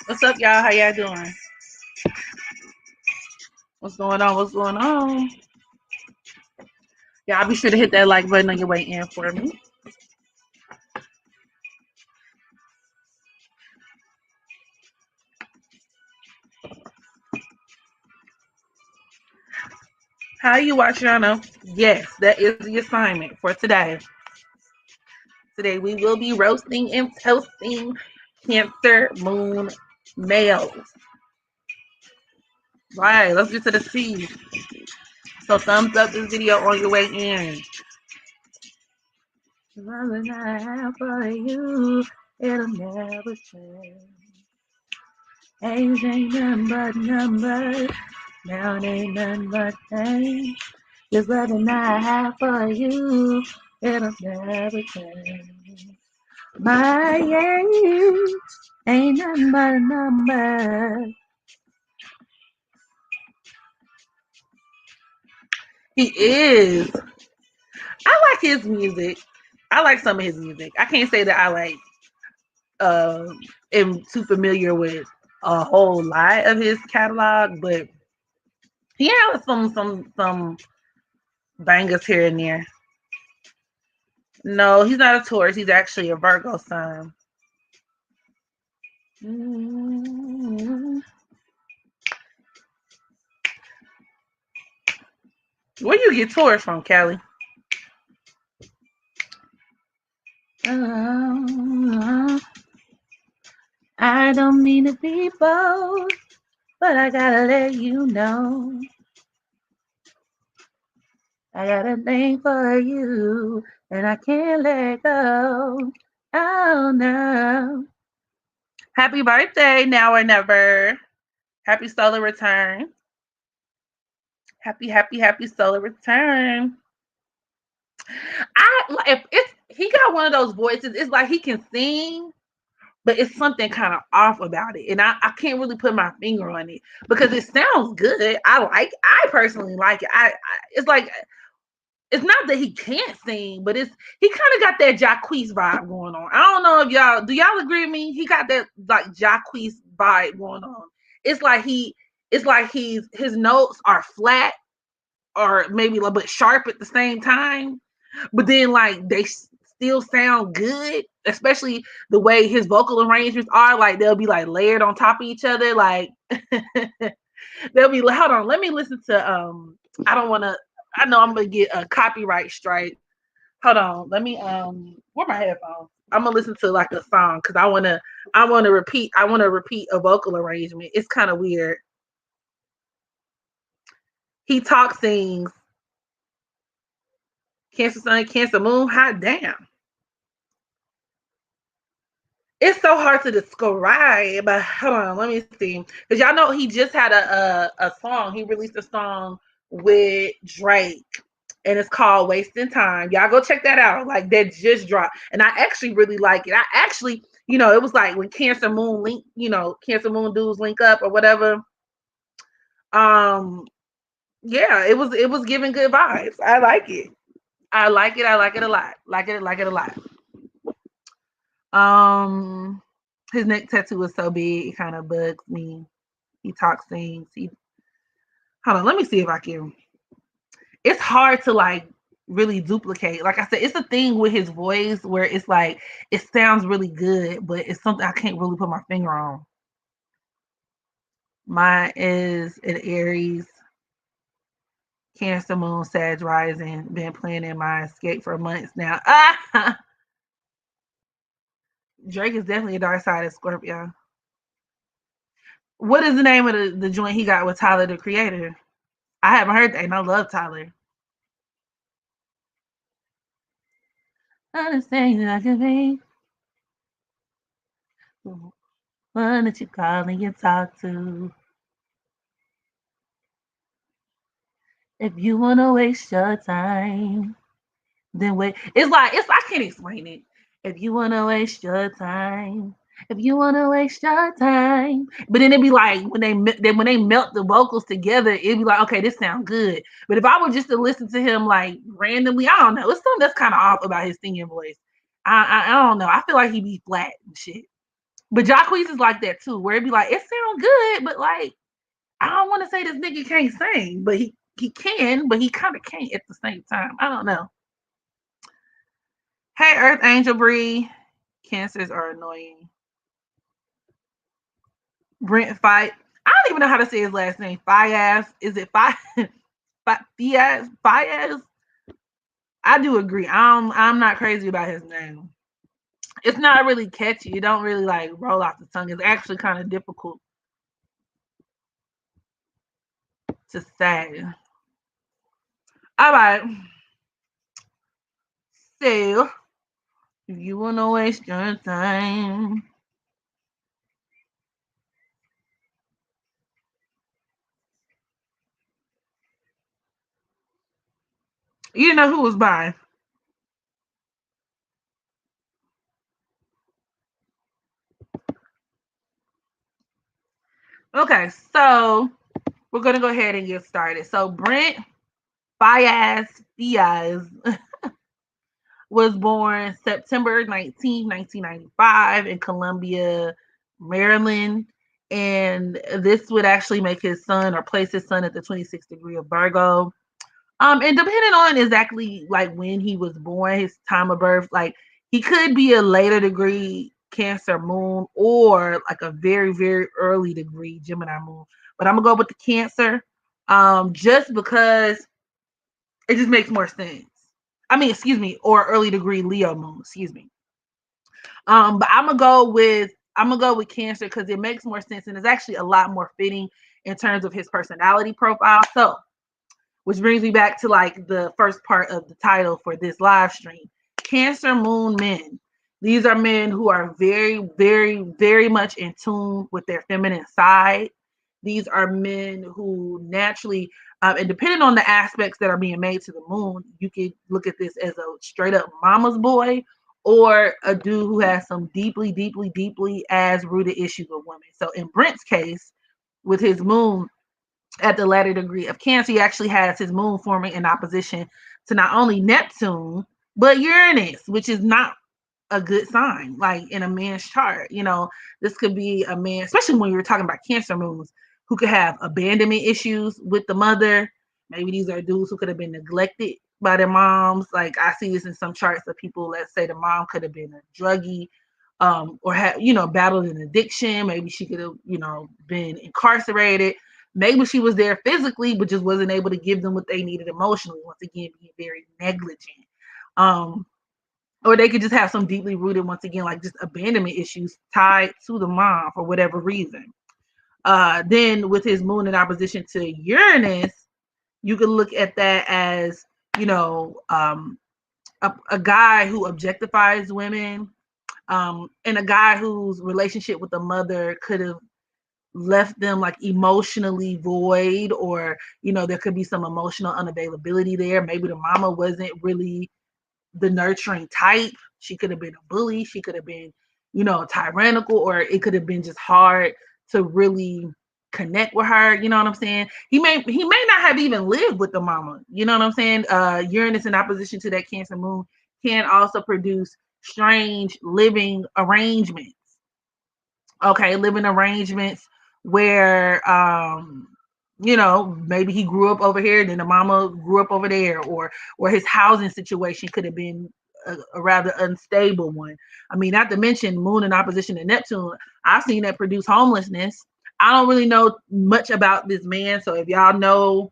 What's up, y'all? How y'all doing? What's going on? What's going on? Y'all be sure to hit that like button on your way in for me. How you watching? I know. Yes, that is the assignment for today. Today we will be roasting and toasting Cancer Moon males. Right, let's get to the C. So thumbs up this video on your way in. Nothing I have for you, it'll never change. Age ain't nothing but numbers. Now it ain't nothing but change. Just nothing I have for you, it'll never change. My age ain't nothing but a number. He is. I like his music. I like some of his music. I can't say that I like am too familiar with a whole lot of his catalog, but he has some bangers here and there. No, he's not a Taurus. He's actually a Virgo sign. Where you get Taurus from, Callie? I don't mean to be bold, but I gotta let you know. I got a thing for you, and I can't let go. Oh no. Happy birthday, now or never. Happy solar return. Happy solar return. He got one of those voices, it's like he can sing, but it's something kind of off about it. And I can't really put my finger on it because it sounds good. I personally like it. It's like, it's not that he can't sing, but he kind of got that Jacquees vibe going on. I don't know if do y'all agree with me? He got that like Jacquees vibe going on. It's like his notes are flat or maybe a little bit sharp at the same time, but then like they still sound good, especially the way his vocal arrangements are. Like they'll be like layered on top of each other. Like they'll be like, hold on, let me listen to I don't want to. I know I'm gonna get a copyright strike. Hold on, let me where my headphones? I'm gonna listen to like a song because I wanna repeat a vocal arrangement. It's kind of weird. He talk sings. Cancer Sun, Cancer Moon, hot damn. It's so hard to describe, but hold on, let me see. Because y'all know he just had a song. He released a song with Drake, and it's called Wasting Time. Y'all go check that out. Like that just dropped. And I actually really like it. I actually, it was like when Cancer Moon Cancer Moon dudes link up or whatever. Yeah, it was giving good vibes. I like it. I like it. I like it a lot. Like it a lot. His neck tattoo is so big, it kind of bugs me. He talks things. Hold on, let me see if I can. It's hard to like really duplicate. Like I said, it's a thing with his voice where it's like it sounds really good, but it's something I can't really put my finger on. Mine is an Aries, Cancer Moon, Sag Rising. Been playing in my escape for months now. Drake is definitely a dark side of Scorpio. What is the name of the joint he got with Tyler, the Creator? I haven't heard that, and I love Tyler. Understand that I can be one that you call and you talk to. If you wanna waste your time, then wait. It's I can't explain it. If you wanna waste your time, if you wanna waste your time, but then it'd be like when they melt the vocals together, it'd be like okay, this sounds good. But if I were just to listen to him like randomly, I don't know. It's something that's kind of off about his singing voice. I don't know. I feel like he be flat and shit. But Jacquees is like that too, where it'd be like it sounds good, but like I don't want to say this nigga can't sing, but he can, but he kind of can't at the same time. I don't know. Hey, Earth Angel Bree. Cancers are annoying. Brent fight. I don't even know how to say his last name. Faiyaz. Is it Faiyaz? Faiyaz? I do agree. I'm not crazy about his name. It's not really catchy. It don't really like roll off the tongue. It's actually kind of difficult to say. All right. So, if you wanna waste your time, you know who was by. Okay, so we're gonna go ahead and get started. So Brent Faiyaz was born September 19th, 1995 in Columbia, Maryland. And this would actually make his son or place his son at the 26th degree of Virgo. And depending on exactly like when he was born, his time of birth, like he could be a later degree Cancer moon or like a very, very early degree Gemini moon. But I'm gonna go with the Cancer, just because it just makes more sense. I mean, excuse me, or early degree Leo moon, excuse me. But I'm gonna go with Cancer because it makes more sense and it's actually a lot more fitting in terms of his personality profile. So which brings me back to like the first part of the title for this live stream. Cancer moon men. These are men who are very, very, very much in tune with their feminine side. These are men who naturally, and depending on the aspects that are being made to the moon, you could look at this as a straight up mama's boy or a dude who has some deeply, deeply, deeply as rooted issues with women. So in Brent's case, with his moon, at the latter degree of Cancer, he actually has his moon forming in opposition to not only Neptune, but Uranus, which is not a good sign, like in a man's chart. This could be a man, especially when you're talking about Cancer moons, who could have abandonment issues with the mother. Maybe these are dudes who could have been neglected by their moms. Like I see this in some charts of people, let's say the mom could have been a druggie, or had, battled an addiction. Maybe she could have, been incarcerated. Maybe she was there physically, but just wasn't able to give them what they needed emotionally. Once again, being very negligent. Um, or they could just have some deeply rooted, once again, like just abandonment issues tied to the mom for whatever reason. Then with his moon in opposition to Uranus, you can look at that as, a guy who objectifies women, and a guy whose relationship with the mother could have left them like emotionally void, or there could be some emotional unavailability there. Maybe the mama wasn't really the nurturing type. She could have been a bully, she could have been tyrannical, or it could have been just hard to really connect with her. You know what I'm saying? He may not have even lived with the mama. You know what I'm saying? Uranus in opposition to that Cancer moon can also produce strange living arrangements. Okay, living arrangements where maybe he grew up over here, then the mama grew up over there, or his housing situation could have been a rather unstable one. I mean, not to mention moon in opposition to Neptune, I've seen that produce homelessness. I don't really know much about this man, so if y'all know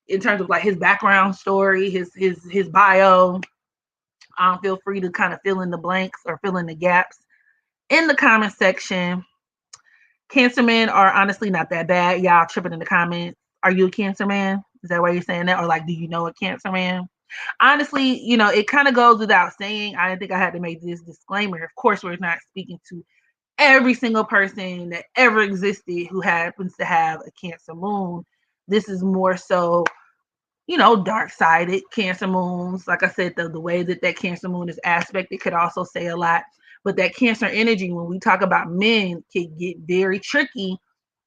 in terms of like his background story, his bio, feel free to kind of fill in the blanks or fill in the gaps in the comment section. Cancer men are honestly not that bad. Y'all tripping in the comments. Are you a Cancer man? Is that why you're saying that? Or like, do you know a Cancer man? Honestly, it kind of goes without saying. I think I had to make this disclaimer. Of course, we're not speaking to every single person that ever existed who happens to have a Cancer moon. This is more so, dark sided Cancer moons. Like I said, the way that Cancer moon is aspected could also say a lot. But that Cancer energy, when we talk about men, can get very tricky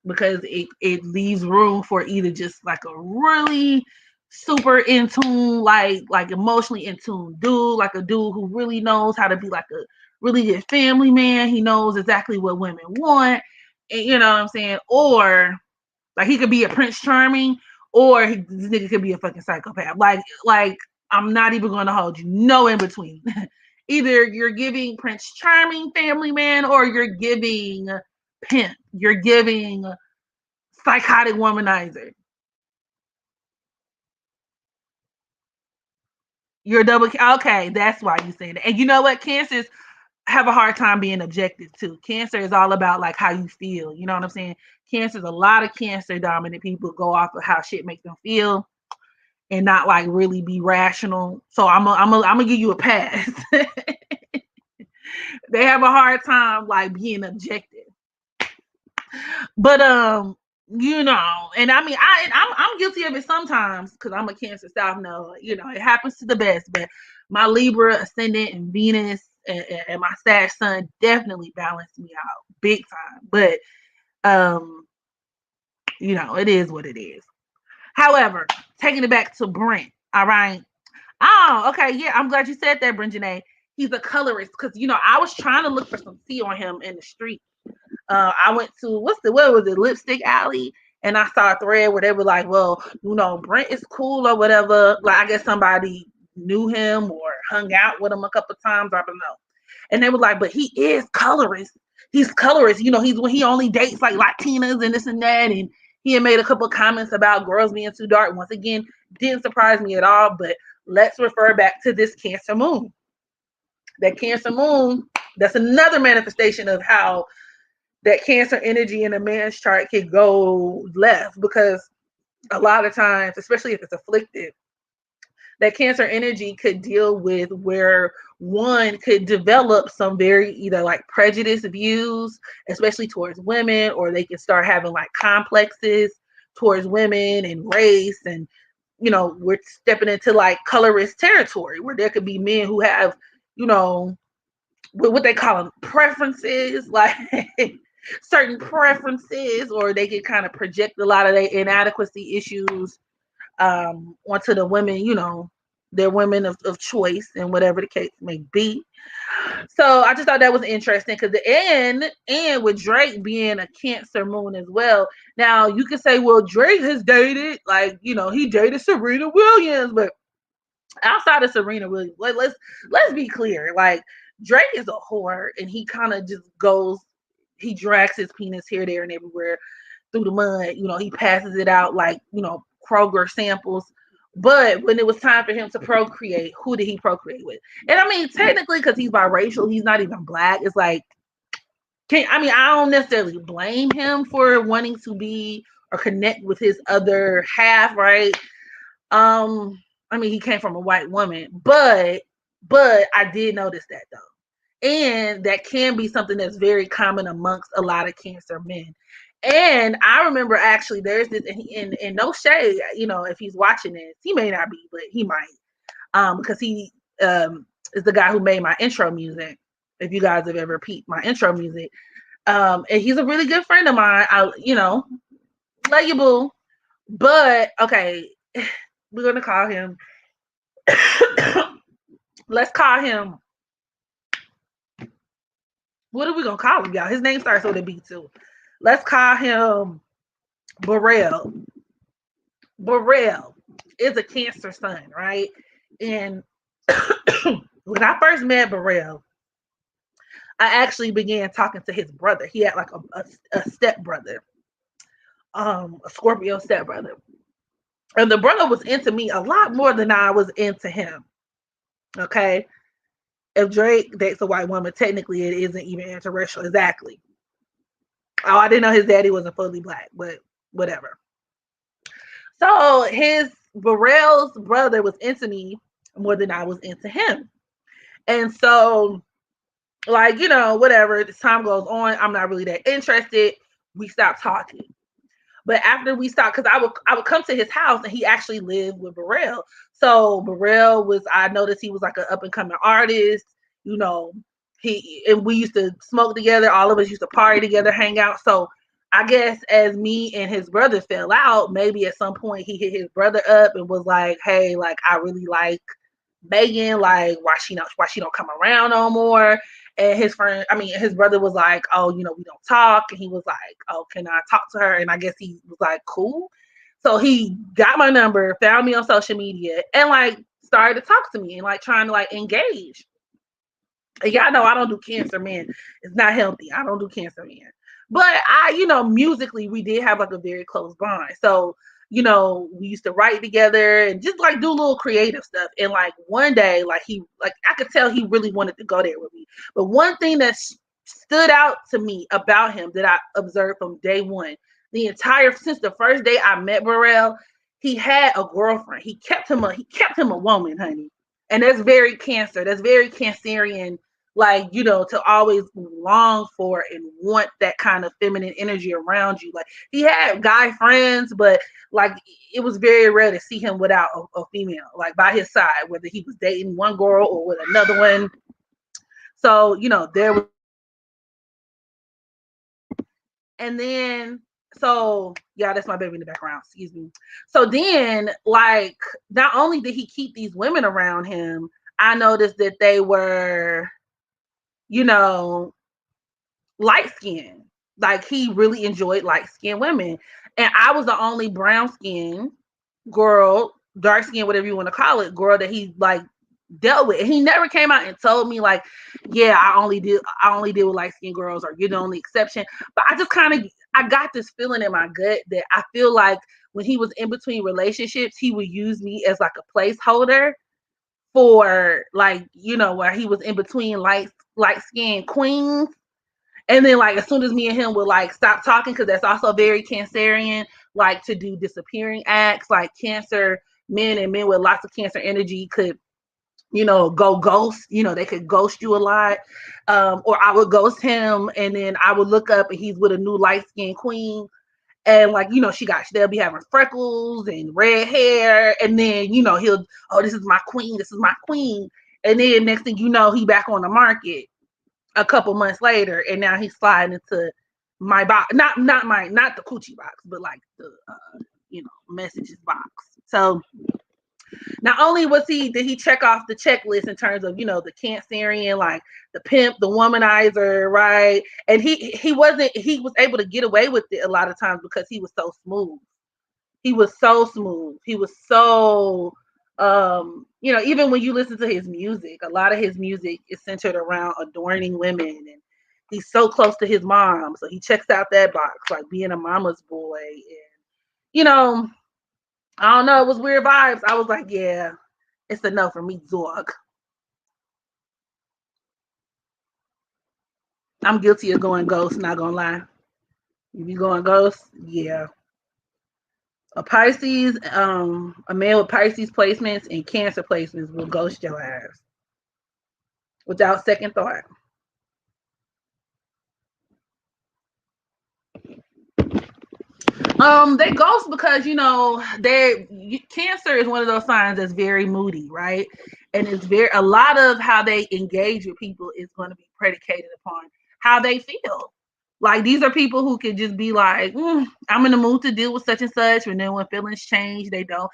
because it leaves room for either just like a really super in tune, like emotionally in tune dude, like a dude who really knows how to be like a really good family man. He knows exactly what women want, and you know what I'm saying? Or like he could be a Prince Charming, or this nigga could be a fucking psychopath. Like I'm not even going to hold you. No in between. Either you're giving Prince Charming family man, or you're giving pimp. You're giving psychotic womanizer. You're double. Okay, that's why you say that. And you know what? Cancers have a hard time being objective too. Cancer is all about like how you feel. You know what I'm saying? Cancer's a lot of Cancer dominant people go off of how shit makes them feel and not like really be rational. So I'm gonna give you a pass. They have a hard time like being objective. But and I mean I'm guilty of it sometimes because I'm a Cancer South Node. It happens to the best. But my Libra ascendant and Venus and my Sag Sun definitely balanced me out big time. But um, it is what it is. However, taking it back to Brent, all right. Oh, okay, yeah, I'm glad you said that, Brent Janae. He's a colorist because I was trying to look for some tea on him in the street. I went to what was it, Lipstick Alley, and I saw a thread where they were like, well, Brent is cool or whatever. Like I guess somebody knew him or hung out with him a couple times. I don't know. And they were like, but he is colorist. He's colorist. He's when he only dates like Latinas and this and that. And he had made a couple of comments about girls being too dark. Once again, didn't surprise me at all. But let's refer back to this Cancer moon. That Cancer moon, that's another manifestation of how that Cancer energy in a man's chart can go left, because a lot of times, especially if it's afflicted, that Cancer energy could deal with where one could develop some very either like prejudice views, especially towards women, or they can start having like complexes towards women and race. And we're stepping into like colorist territory where there could be men who have, what they call them preferences, like certain preferences, or they can kind of project a lot of their inadequacy issues onto the women, their women of choice and whatever the case may be. So I just thought that was interesting because and with Drake being a Cancer moon as well. Now you can say, well, Drake has dated, like, he dated Serena Williams, but outside of Serena Williams, let's be clear. Like Drake is a whore, and he kind of just goes, he drags his penis here, there, and everywhere through the mud. He passes it out like Kroger samples. But when it was time for him to procreate, who did he procreate with? And I mean, technically, because he's biracial, he's not even black. It's like, I don't necessarily blame him for wanting to be or connect with his other half, right? He came from a white woman, but I did notice that though. And that can be something that's very common amongst a lot of Cancer men. And I remember actually there's this, and no shade, if he's watching this, he may not be, but he might. Because he is the guy who made my intro music. If you guys have ever peeped my intro music. And he's a really good friend of mine. Love you, boo. But okay, we're gonna call him. Let's call him. What are we gonna call him, y'all? His name starts with a B too. Let's call him Burrell. Burrell is a Cancer sun, right? And when I first met Burrell, I actually began talking to his brother. He had like a step brother, a Scorpio step brother. And the brother was into me a lot more than I was into him. Okay. If Drake dates a white woman, technically it isn't even interracial. Exactly. Oh, I didn't know his daddy wasn't fully black, but whatever. So his Burrell's brother was into me, more than I was into him. And so, like, whatever, as time goes on, I'm not really that interested. We stopped talking. But after we stopped, because I would come to his house and he actually lived with Burrell. So Burrell I noticed he was like an up and coming artist, you know. And we used to smoke together, all of us used to party together, hang out. So I guess as me and his brother fell out, maybe at some point he hit his brother up and was like, hey, like I really like Megan, like why she don't come around no more. And his brother was like, oh, we don't talk. And he was like, oh, can I talk to her? And I guess he was like, cool. So he got my number, found me on social media, and like started to talk to me and like trying to like engage. And y'all know I don't do cancer, man. It's not healthy. I don't do cancer, man. But musically, we did have like a very close bond. So, we used to write together and just like do little creative stuff. And like one day, I could tell he really wanted to go there with me. But one thing that stood out to me about him that I observed from day one, since the first day I met Burrell, he had a girlfriend. He kept him a woman, honey. And that's very cancer. That's very cancerian, like, to always long for and want that kind of feminine energy around you. Like, he had guy friends, but like it was very rare to see him without a female like by his side, whether he was dating one girl or with another one. So, there was, and then, so yeah, that's my baby in the background, excuse me. So then, like, not only did he keep these women around him, I noticed that they were, you know light skin. Like, he really enjoyed light skinned women. And I was the only brown skin girl, dark skin, whatever you want to call it, girl that he like dealt with. And he never came out and told me like, yeah, I only deal with light skinned girls, or you're the only exception. But I just I got this feeling in my gut that I feel like when he was in between relationships, he would use me as like a placeholder for, like, where he was in between light skinned queens. And then, like, as soon as me and him would like stop talking, because that's also very cancerian, like to do disappearing acts. Like, cancer men and men with lots of cancer energy could, go ghost. They could ghost you a lot. Or I would ghost him, and then I would look up and he's with a new light skinned queen. And like, they'll be having freckles and red hair. And then, oh, this is my queen. This is my queen. And then next thing you know, he back on the market a couple months later, and now he's sliding into my box, not the coochie box, but like the messages box. So not only did he check off the checklist in terms of the cancerian, like the pimp, the womanizer, right? And he was able to get away with it a lot of times because he was so smooth. He was so smooth. He was so even when you listen to his music, a lot of his music is centered around adorning women, and he's so close to his mom, so he checks out that box, like being a mama's boy. And I don't know, it was weird vibes. I was like, yeah, it's a no for me, Zorg. I'm guilty of going ghost, not gonna lie. You be going ghost, yeah. A man with Pisces placements and Cancer placements will ghost your ass without second thought. They ghost because Cancer is one of those signs that's very moody, right? And it's a lot of how they engage with people is going to be predicated upon how they feel. Like, these are people who can just be like, I'm in the mood to deal with such and such, and then when feelings change, they don't.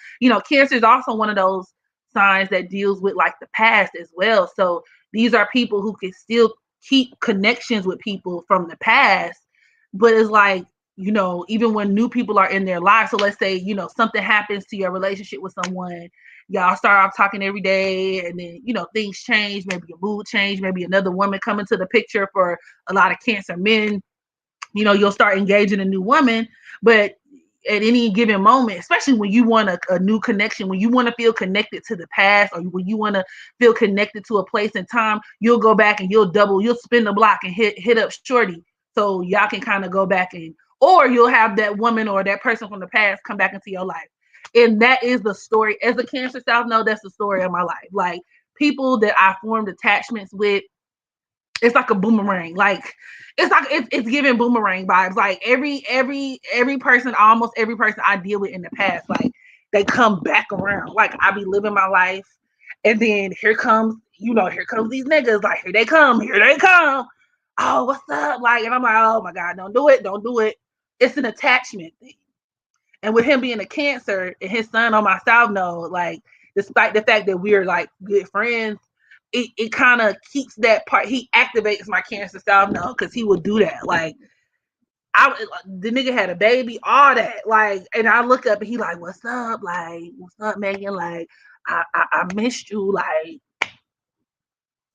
Cancer is also one of those signs that deals with like the past as well. So these are people who can still keep connections with people from the past, but it's like, even when new people are in their lives. So let's say, something happens to your relationship with someone, y'all start off talking every day, and then, things change, maybe your mood change, maybe another woman come into the picture. For a lot of Cancer men, you'll start engaging a new woman, but at any given moment, especially when you want a new connection, when you want to feel connected to the past, or when you want to feel connected to a place and time, you'll go back and you'll spin the block and hit up shorty, so y'all can kind of go back, or you'll have that woman or that person from the past come back into your life. And that is the story. As a Cancer South Node, that's the story of my life. Like people that I formed attachments with, it's like a boomerang. Like it's giving boomerang vibes. Like every person, almost every person I deal with in the past, like they come back around. Like I be living my life, and then here comes these niggas. Like here they come. Oh, what's up? Like, and I'm like, oh my God, don't do it. It's an attachment thing. And with him being a Cancer and his son on my South Node, like despite the fact that we're like good friends, it kind of keeps that part. He activates my Cancer South Node because he would do that. Like the nigga had a baby, all that. Like, and I look up and he like, what's up? Like, what's up, Megan? Like, I missed you. Like,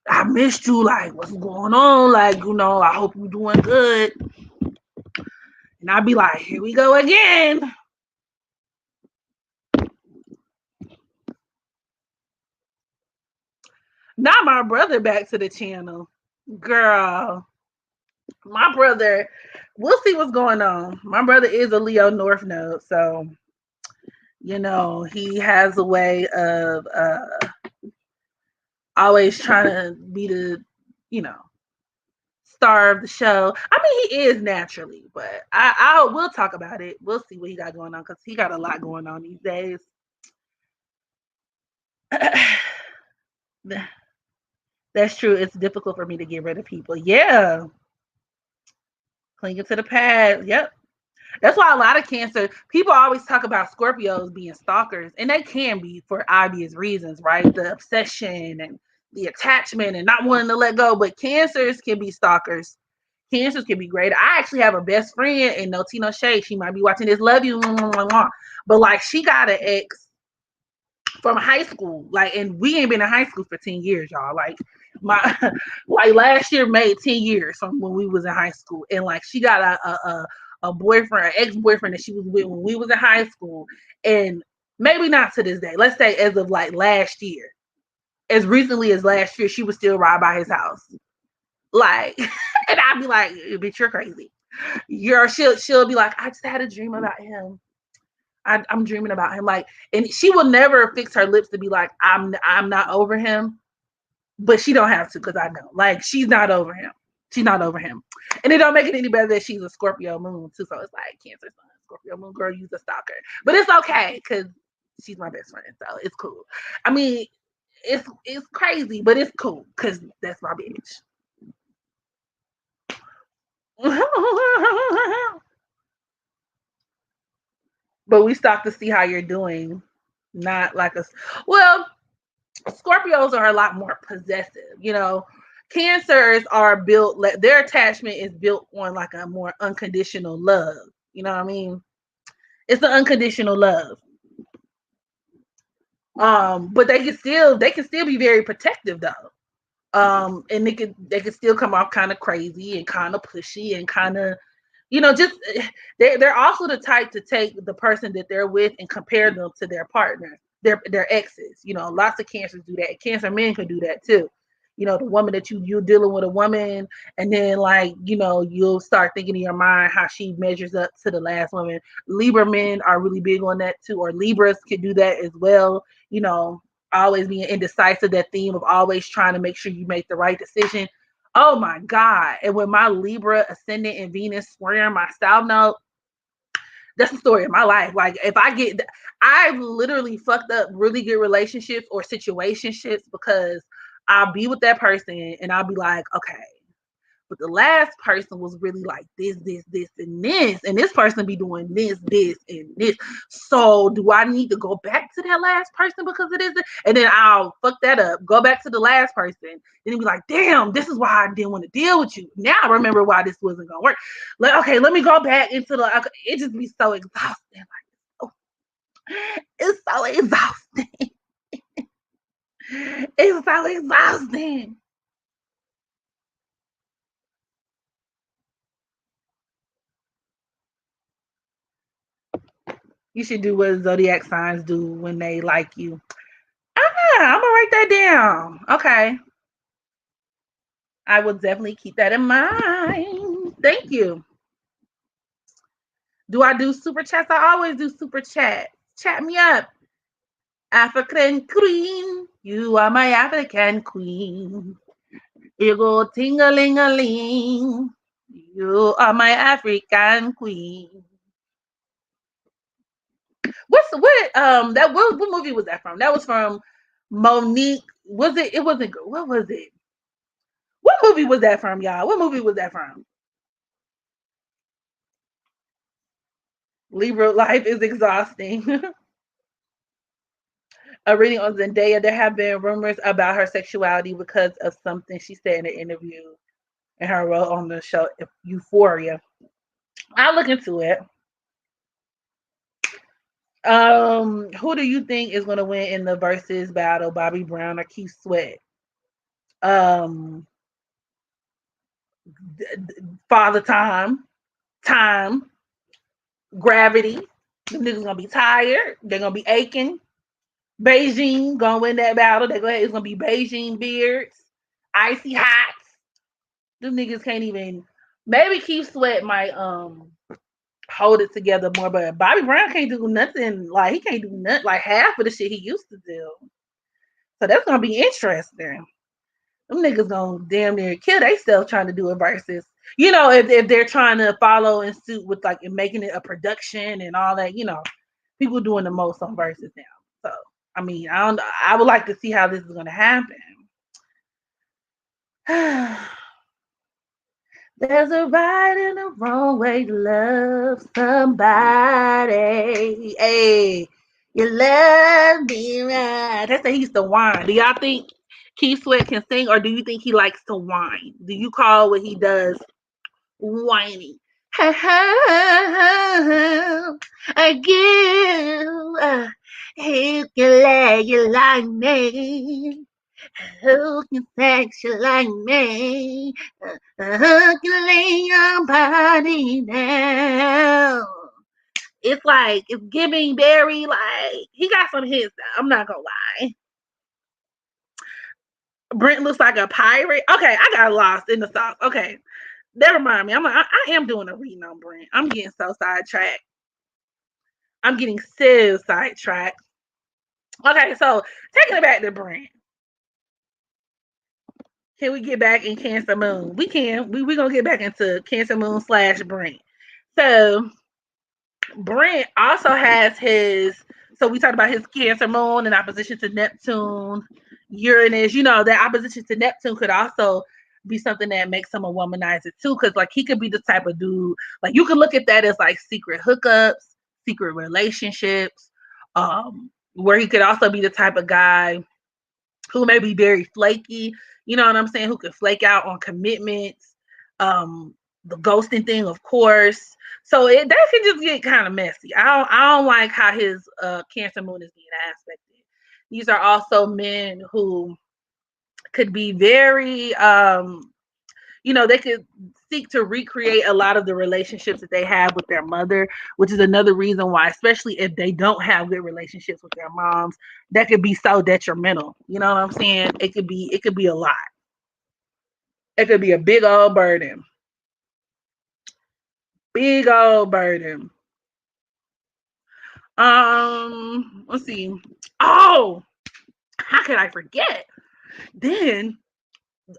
I missed you. Like, what's going on? Like, I hope you're doing good. And I'd be like, here we go again. Not my brother back to the channel. Girl, my brother, we'll see what's going on. My brother is a Leo North Node, so he has a way of always trying to be the, star of the show. I mean, he is naturally, but we'll talk about it. We'll see what he got going on because he got a lot going on these days. That's true. It's difficult for me to get rid of people. Yeah. Clinging to the past. Yep. That's why a lot of Cancer people always talk about Scorpios being stalkers, and they can be for obvious reasons, right? The obsession and the attachment and not wanting to let go. But Cancers can be stalkers. Cancers can be great. I actually have a best friend in No Tea No Shade. She might be watching this. Love you, but like she got an ex from high school, like, and we ain't been in high school for 10 years, y'all. Like my like last year made 10 years from when we was in high school, and like she got a boyfriend, an ex-boyfriend that she was with when we was in high school, and maybe not to this day. Let's say as of like last year, as recently as last year, she was still right by his house. Like, and I'd be like, bitch, you're crazy. She'll be like, I just had a dream about him. I'm dreaming about him. Like, and she will never fix her lips to be like, I'm not over him, but she don't have to because I know, like, she's not over him. She's not over him, and it don't make it any better that she's a Scorpio moon too. So it's like Cancer sun, Scorpio moon, girl, you's a stalker, but it's okay because she's my best friend, so it's cool. I mean, it's crazy, but it's cool because that's my bitch. But we stop to see how you're doing. Not like a well, Scorpios are a lot more possessive. Cancers are built. Their attachment is built on like a more unconditional love. You know what I mean? It's an unconditional love. But they can still be very protective though. And they could still come off kind of crazy and kind of pushy and kind of just they're also the type to take the person that they're with and compare them to their partner, their exes. Lots of Cancers do that. Cancer men can do that too. The woman that you're dealing with a woman, and then like you'll start thinking in your mind how she measures up to the last woman. Libra men are really big on that too, or Libras can do that as well. Always being indecisive, that theme of always trying to make sure you make the right decision. Oh my God. And when my Libra ascendant and Venus square my South Node, that's the story of my life. Like I've literally fucked up really good relationships or situationships because I'll be with that person and I'll be like, okay, but the last person was really like this, and this. And this person be doing this, and this. So do I need to go back to that last person because it isn't? And then I'll fuck that up, go back to the last person, then be like, damn, this is why I didn't want to deal with you. Now I remember why this wasn't gonna work. Like, okay, let me go back into it just be so exhausting. Like, it's so exhausting. It's so exhausting. You should do what zodiac signs do when they like you. I'm gonna write that down. Okay. I will definitely keep that in mind. Thank you. Do I do super chats? I always do super chats. Chat me up. African queen. You are my African queen. You go ting-a-ling-a-ling. You are my African queen. What movie was that from? That was from Monique. Was it? It wasn't. What was it? What movie was that from, y'all? What movie was that from? Libra life is exhausting. A reading on Zendaya. There have been rumors about her sexuality because of something she said in an interview and her role on the show Euphoria. I'll look into it. Who do you think is going to win in the versus battle, Bobby Brown or Keith Sweat? Um, Father Time, Gravity. Them niggas gonna be tired. They're gonna be aching. Beijing gonna win that battle. It's gonna be Beijing beards, icy hots. Them niggas can't even. Maybe Keith Sweat might hold it together more, but Bobby Brown can't do nothing. Like he can't do nothing. Like half of the shit he used to do. So that's gonna be interesting. Them niggas gonna damn near kill themselves trying to do a versus. If they're trying to follow in suit with like and making it a production and all that, people doing the most on versus now. So I mean, I don't. I would like to see how this is gonna happen. There's a right and a wrong way to love somebody. Hey, you love me right. That's how he used to whine. Do y'all think Keith Sweat can sing, or do you think he likes to whine? Do you call what he does whining? I give, you like me. Who can sex you like me? Who can lay your body down? It's giving Barry, like, he got some hits. I'm not gonna lie. Brent looks like a pirate. Okay, I got lost in the sauce. Okay, never mind me. I am doing a reading on Brent. I'm getting so sidetracked. I'm getting so sidetracked. Okay, so taking it back to Brent. Can we get back in Cancer Moon? We can. We're gonna get back into Cancer Moon / Brent. So Brent also has his. So we talked about his Cancer Moon in opposition to Neptune, Uranus. That opposition to Neptune could also be something that makes him a womanizer too, because like he could be the type of dude. Like you could look at that as like secret hookups, secret relationships, where he could also be the type of guy who may be very flaky, you know what I'm saying, who could flake out on commitments, the ghosting thing, of course. So that can just get kind of messy. I don't like how his Cancer Moon is being aspected. These are also men who could be very they could seek to recreate a lot of the relationships that they have with their mother, which is another reason why, especially if they don't have good relationships with their moms, that could be so detrimental. You know what I'm saying? It could be a lot. It could be a big old burden. Big old burden. Let's see. Oh, how could I forget? Then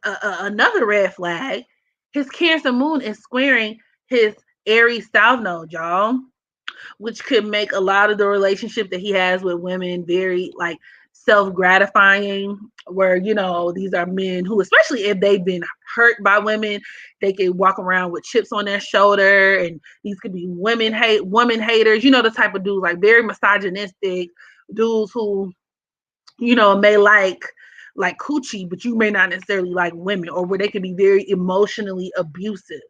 another red flag. His Cancer Moon is squaring his Aries South Node, y'all, which could make a lot of the relationship that he has with women very like self-gratifying, where these are men who, especially if they've been hurt by women, they could walk around with chips on their shoulder, and these could be women haters, the type of dudes, like very misogynistic dudes who may like coochie, but you may not necessarily like women, or where they can be very emotionally abusive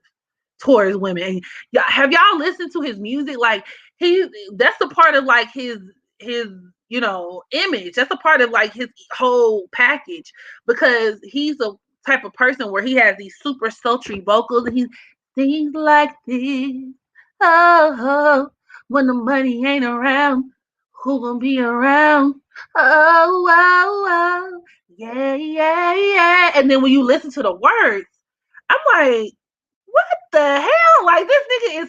towards women. And have y'all listened to his music? Like that's a part of like his image. That's a part of like his whole package, because he's a type of person where he has these super sultry vocals, and he sings like this. Oh, when the money ain't around, who gonna be around? Oh, oh, oh, yeah, yeah, yeah. And then when you listen to the words, I'm like, what the hell? Like this nigga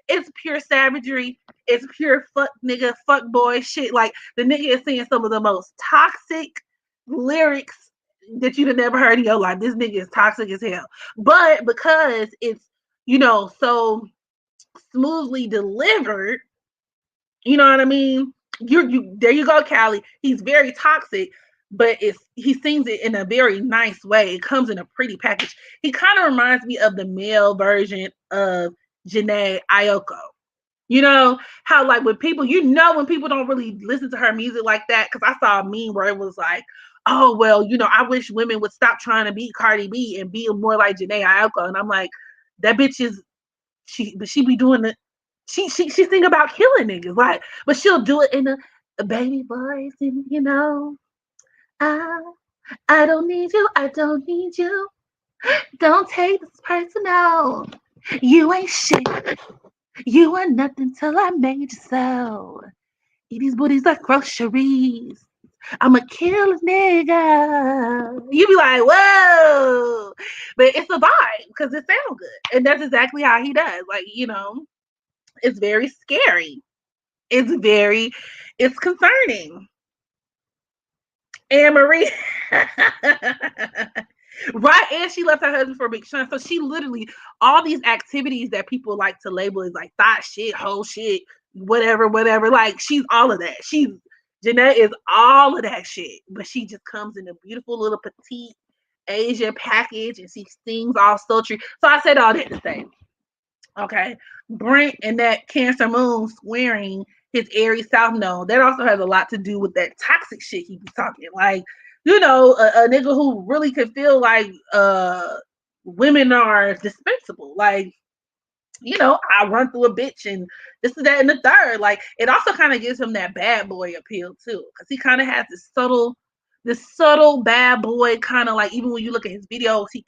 It's pure savagery. It's pure fuck nigga, fuck boy shit. Like the nigga is saying some of the most toxic lyrics that you've never heard in your life. This nigga is toxic as hell. But because it's, so smoothly delivered, you know what I mean? You there you go, Callie. He's very toxic, but he sings it in a very nice way. It comes in a pretty package. He kind of reminds me of the male version of Janae Aiko. You know how like when people, when people don't really listen to her music like that, because I saw a meme where it was like, oh well, I wish women would stop trying to be Cardi B and be more like Janae Aiko, and I'm like, that bitch is she be doing the she think about killing niggas, like, but she'll do it in a baby voice, and I I don't need you, I don't need you. Don't take this personal. You ain't shit. You are nothing till I made you so. Eat these booties like groceries. I'm a kill a nigga. You be like, whoa. But it's a vibe because it sounds good. And that's exactly how he does. Like, it's very scary. It's concerning. Anne Marie. Right, and she left her husband for Big Sean. So she literally, all these activities that people like to label as like thought shit, whole shit, whatever, whatever. Like she's all of that. Jeanette is all of that shit, but she just comes in a beautiful little petite Asian package, and she sings all sultry. So I said all that to say, okay, Brent and that Cancer Moon swearing his Aries South Node, that also has a lot to do with that toxic shit he be talking. Like, a nigga who really could feel like women are dispensable. Like, I run through a bitch and this is that and the third. Like, it also kind of gives him that bad boy appeal too, because he kind of has this subtle bad boy kind of like, even when you look at his videos, he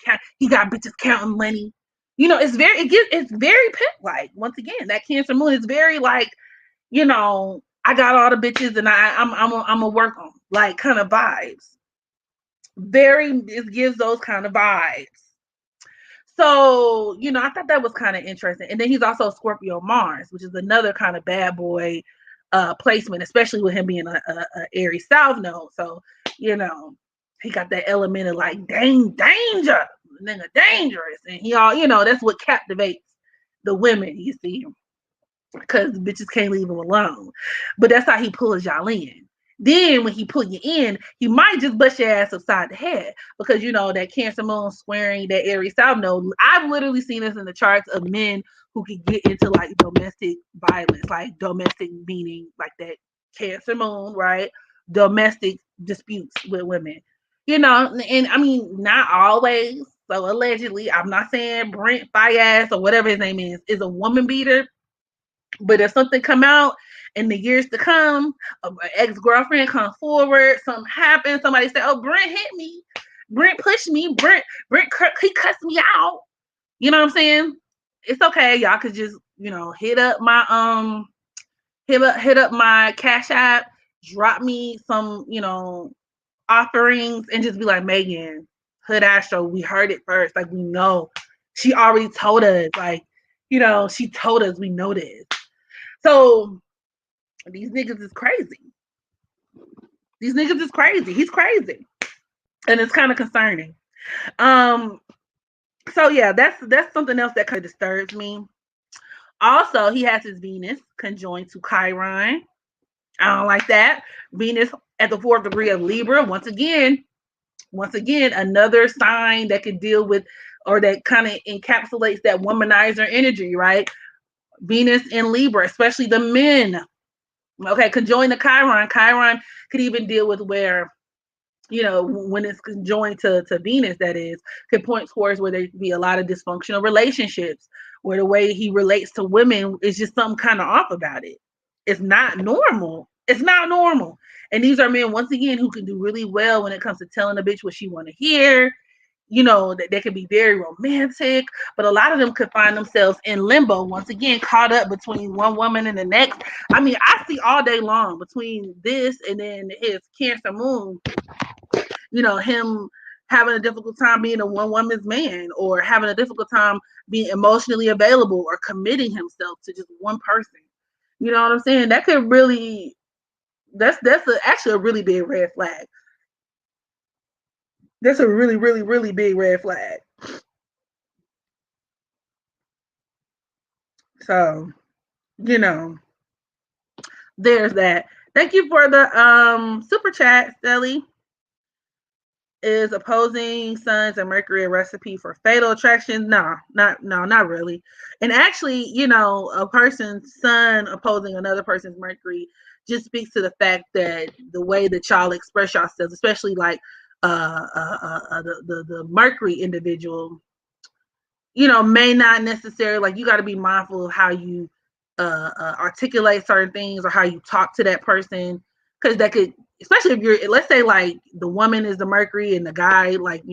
got bitches counting money. It's very pimp like. Once again, that Cancer Moon is very like, I got all the bitches and I'm a work on, like, kind of vibes. It gives those kind of vibes. So, I thought that was kind of interesting. And then he's also Scorpio Mars, which is another kind of bad boy placement, especially with him being a Aries South Node. So, he got that element of like danger, nigga dangerous. And he that's what captivates the women, you see, because bitches can't leave him alone. But that's how he pulls y'all in. Then when he pull you in, he might just bust your ass upside the head, because that Cancer Moon squaring that Aries South Node. I've literally seen this in the charts of men who could get into like domestic violence, like domestic meaning like that Cancer Moon, right? Domestic disputes with women, and I mean not always. So allegedly, I'm not saying Brent Faiyaz or whatever his name is a woman beater. But if something come out in the years to come, an ex-girlfriend come forward, something happens, somebody say, "Oh, Brent hit me, Brent pushed me, Brent, he cussed me out." You know what I'm saying? It's okay. Y'all could just, hit up my hit up my Cash App, drop me some, offerings, and just be like, Megan, Hood Astro, we heard it first. Like, we know. She already told us. Like, she told us, we know this. So these niggas is crazy. These niggas is crazy. He's crazy. And it's kind of concerning. So yeah, that's something else that kind of disturbs me. Also, he has his Venus conjoined to Chiron. I don't like that. Venus at the 4th degree of Libra. Once again, another sign that can deal with, or that kind of encapsulates that womanizer energy, right? Venus in Libra, especially the men. Okay, conjoined to Chiron. Chiron could even deal with where, when it's conjoined to Venus, that is, could point towards where there could be a lot of dysfunctional relationships, where the way he relates to women is just something kind of off about it. It's not normal. It's not normal. And these are men, once again, who can do really well when it comes to telling a bitch what she want to hear. That they can be very romantic, but a lot of them could find themselves in limbo, once again, caught up between one woman and the next. I mean, I see all day long between this and then his Cancer Moon, him having a difficult time being a one woman's man, or having a difficult time being emotionally available or committing himself to just one person. You know what I'm saying? That could really, actually a really big red flag. That's a really, really, really big red flag. So, you know, there's that. Thank you for the super chat, Stelly. Is opposing suns and Mercury a recipe for fatal attraction? No, not really. And actually, a person's sun opposing another person's Mercury just speaks to the fact that the way that y'all express yourselves, especially like the Mercury individual, may not necessarily, like, you got to be mindful of how you articulate certain things or how you talk to that person, because that could, especially if you're, let's say, like, the woman is the Mercury and the guy, like,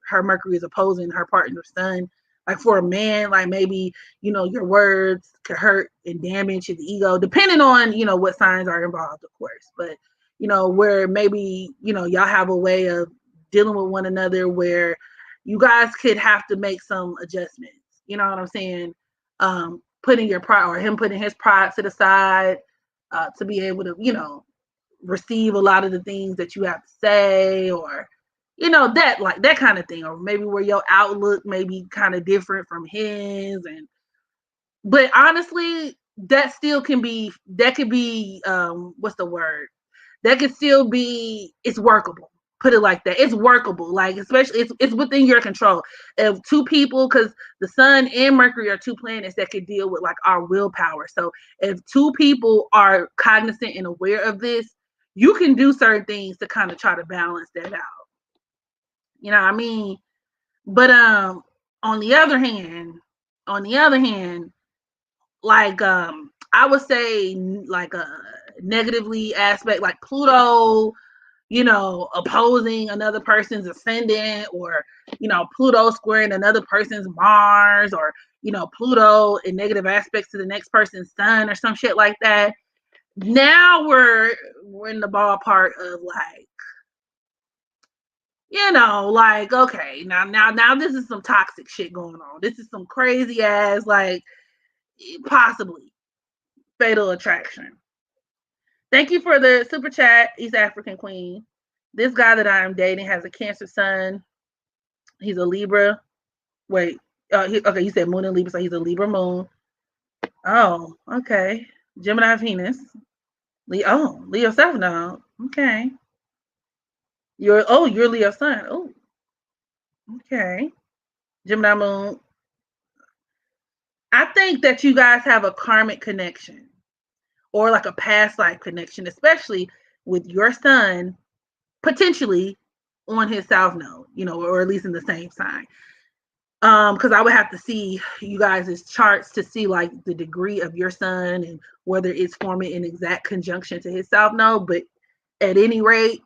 her Mercury is opposing her partner's sun. Like, for a man, like, maybe, your words could hurt and damage his ego, depending on, what signs are involved, of course. But, where maybe, y'all have a way of dealing with one another where you guys could have to make some adjustments. You know what I'm saying? Putting your pride, or him putting his pride to the side, to be able to, receive a lot of the things that you have to say, or, that, like, that kind of thing, or maybe where your outlook may be kind of different from his. But honestly, that still can be, that could be, what's the word? That could still be, it's workable. Put it like that. It's workable. Like, especially, it's within your control. If two people, because the sun and Mercury are two planets that could deal with, like, our willpower. So if two people are cognizant and aware of this, you can do certain things to kind of try to balance that out. You know what I mean? But on the other hand, like, I would say, like, a negatively aspect, like Pluto, opposing another person's ascendant, or, Pluto squaring another person's Mars, or, Pluto in negative aspects to the next person's sun, or some shit like that. Now we're in the ballpark of, like, like, okay, now this is some toxic shit going on. This is some crazy ass, like, possibly fatal attraction. Thank you for the super chat, East African Queen. This guy that I am dating has a Cancer sun. He's a Libra. Wait, okay, you said moon and Libra, so he's a Libra moon. Oh, okay. Gemini Venus. Leo South now. Okay. You're Leo sun. Oh, okay. Gemini moon. I think that you guys have a karmic connection, or like a past life connection, especially with your sun potentially on his south node, or at least in the same sign. Because I would have to see you guys' charts to see, like, the degree of your sun and whether it's forming an exact conjunction to his south node. But at any rate,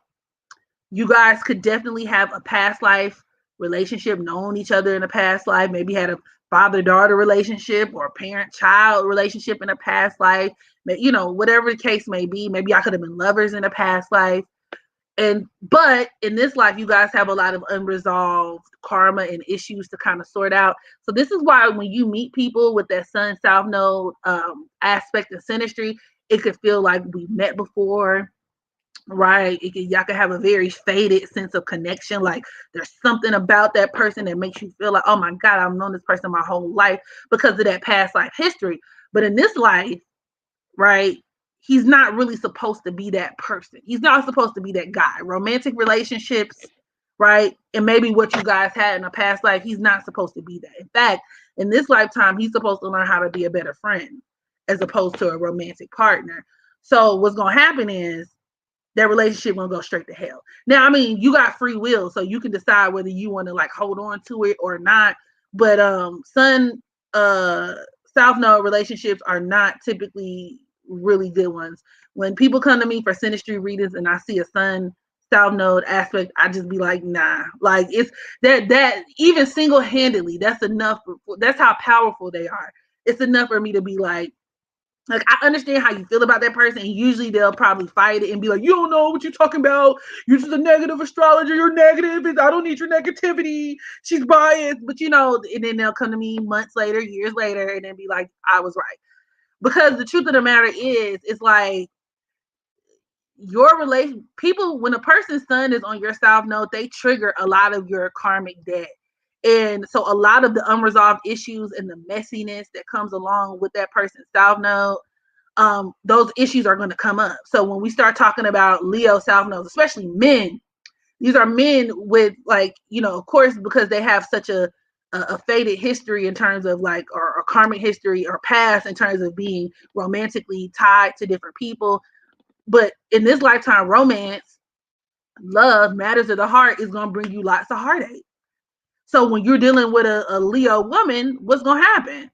you guys could definitely have a past life relationship, known each other in a past life, maybe had a father-daughter relationship or parent-child relationship in a past life, whatever the case may be. Maybe y'all could have been lovers in a past life. But in this life, you guys have a lot of unresolved karma and issues to kind of sort out. So this is why when you meet people with that sun south node aspect of synastry, it could feel like we met before, right? Y'all can have a very faded sense of connection. Like, there's something about that person that makes you feel like, oh my God, I've known this person my whole life because of that past life history. But in this life, right, he's not really supposed to be that person. He's not supposed to be that guy. Romantic relationships, right, and maybe what you guys had in a past life, he's not supposed to be that. In fact, in this lifetime, he's supposed to learn how to be a better friend as opposed to a romantic partner. So what's going to happen is that relationship gonna go straight to hell. Now, I mean, you got free will, so you can decide whether you want to, like, hold on to it or not. But sun south node relationships are not typically really good ones. When people come to me for synastry readings and I see a sun south node aspect, I just be like, nah. Like, it's that even single-handedly, that's enough. That's how powerful they are. It's enough for me to be like, Like, I understand how you feel about that person, and usually they'll probably fight it and be like, "You don't know what you're talking about. You're just a negative astrologer. You're negative. I don't need your negativity. She's biased." But and then they'll come to me months later, years later, and then be like, "I was right." Because the truth of the matter is, it's like your relation people, when a person's sun is on your south node, they trigger a lot of your karmic debt. And so a lot of the unresolved issues and the messiness that comes along with that person's south node, those issues are going to come up. So when we start talking about Leo south nodes, especially men, these are men with, like, of course, because they have such a faded history in terms of, like, or karmic history or past in terms of being romantically tied to different people. But in this lifetime, romance, love, matters of the heart is going to bring you lots of heartache. So when you're dealing with a Leo woman, what's going to happen?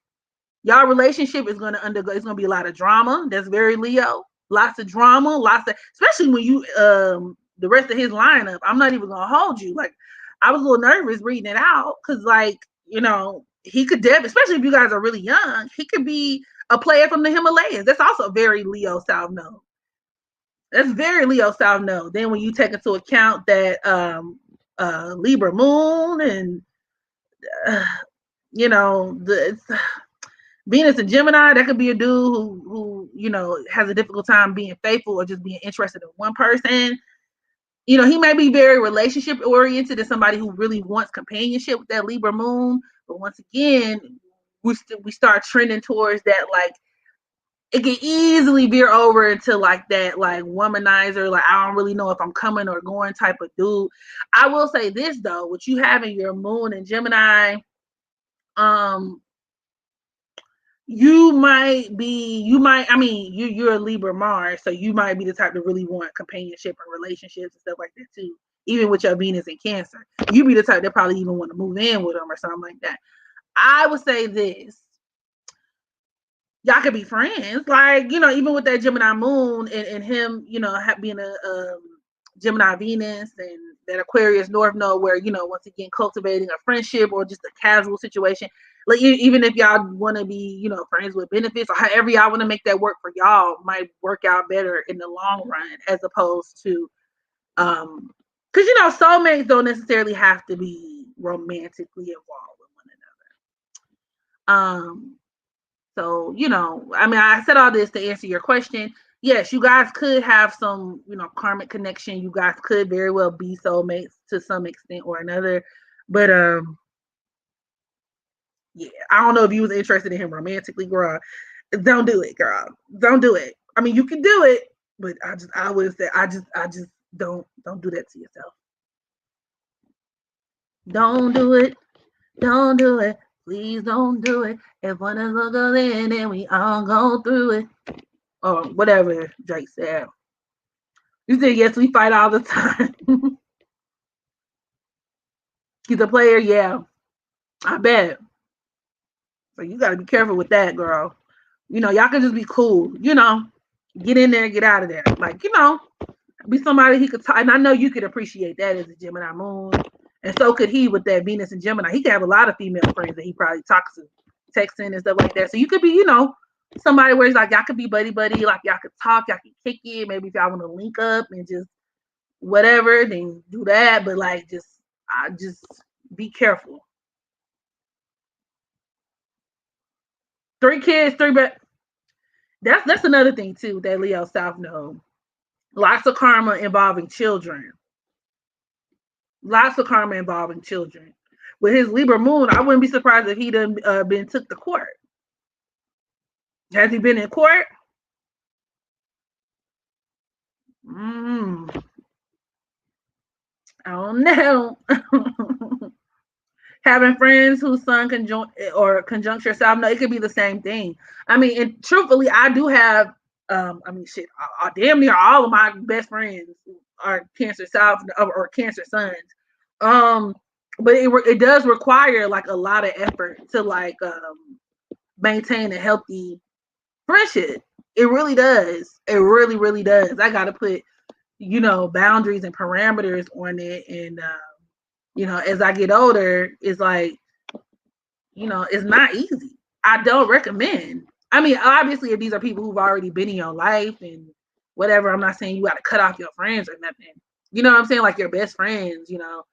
Y'all relationship is going to undergo, it's going to be a lot of drama. That's very Leo. Lots of drama, especially when you, the rest of his lineup, I'm not even going to hold you. Like, I was a little nervous reading it out because, like, he could especially if you guys are really young, he could be a player from the Himalayas. That's also very Leo South Node. That's very Leo South Node. Then when you take into account that Libra moon and it's Venus and Gemini, that could be a dude who has a difficult time being faithful or just being interested in one person. He may be very relationship oriented and somebody who really wants companionship with that Libra moon. But once again, we start trending towards that, like, it can easily veer over into, like, that, like, womanizer, like, I don't really know if I'm coming or going type of dude. I will say this though, what you have in your moon and Gemini, I mean, you're a Libra Mars, so you might be the type to really want companionship and relationships and stuff like that too. Even with your Venus in Cancer, you be the type that probably even want to move in with them or something like that. I would say this: y'all could be friends, like, even with that Gemini moon and him, being a Gemini Venus and that Aquarius North node, where, once again, cultivating a friendship or just a casual situation. Like, even if y'all want to be, friends with benefits, or however y'all want to make that work for y'all, might work out better in the long run, as opposed to, because soulmates don't necessarily have to be romantically involved with one another. So, I mean, I said all this to answer your question. Yes, you guys could have some, karmic connection. You guys could very well be soulmates to some extent or another. But yeah, I don't know if you was interested in him romantically, girl. Don't do it, girl. Don't do it. I mean, you can do it, but I would say, I just don't do that to yourself. Don't do it. Don't do it. Please don't do it. If one of us goes in and we all go through it. Or whatever Drake said. You said, yes, we fight all the time. He's a player, yeah. I bet. So you gotta be careful with that, girl. Y'all can just be cool. Get in there, get out of there. Like, be somebody he could talk. And I know you could appreciate that as a Gemini moon. And so could he with that Venus and Gemini. He could have a lot of female friends that he probably talks to, texting and stuff like that. So you could be, somebody where it's like y'all could be buddy, like y'all could talk, y'all could kick it. Maybe if y'all want to link up and just whatever, then do that. But like, just be careful. 3 kids, 3 bed. That's another thing too that Leo South node. Lots of karma involving children. Lots of karma involving children. With his Libra moon, I wouldn't be surprised if he done been took to court. Has he been in court? I don't know. Having friends whose sun conjunct yourself, no, it could be the same thing. I mean, and truthfully, I do have, shit, damn near all of my best friends are Cancer South or Cancer Suns. But it does require like a lot of effort to like maintain a healthy friendship. It really does. It really, really does. I got to put, boundaries and parameters on it. And, as I get older, it's like, it's not easy. I don't recommend I mean, obviously, if these are people who've already been in your life and whatever, I'm not saying you got to cut off your friends or nothing. You know what I'm saying? Like your best friends, you know.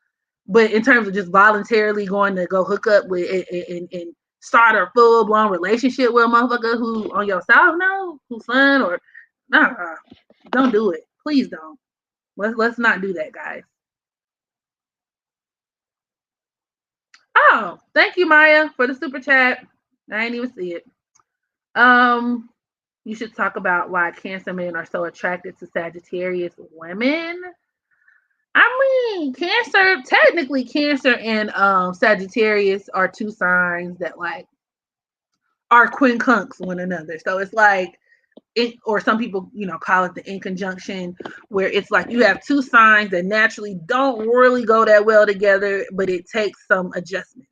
But in terms of just voluntarily going to go hook up with and start a full blown relationship with a motherfucker who on your side, no, who's son or nah, don't do it. Please don't. Let's not do that, guys. Oh, thank you, Maya, for the super chat. I didn't even see it. Um, you should talk about why Cancer men are so attracted to Sagittarius women. I mean, Cancer, technically Cancer and Sagittarius are two signs that like are quincunx one another. So it's like it, or some people, you know, call it the in conjunction, where it's like you have two signs that naturally don't really go that well together, but it takes some adjustment.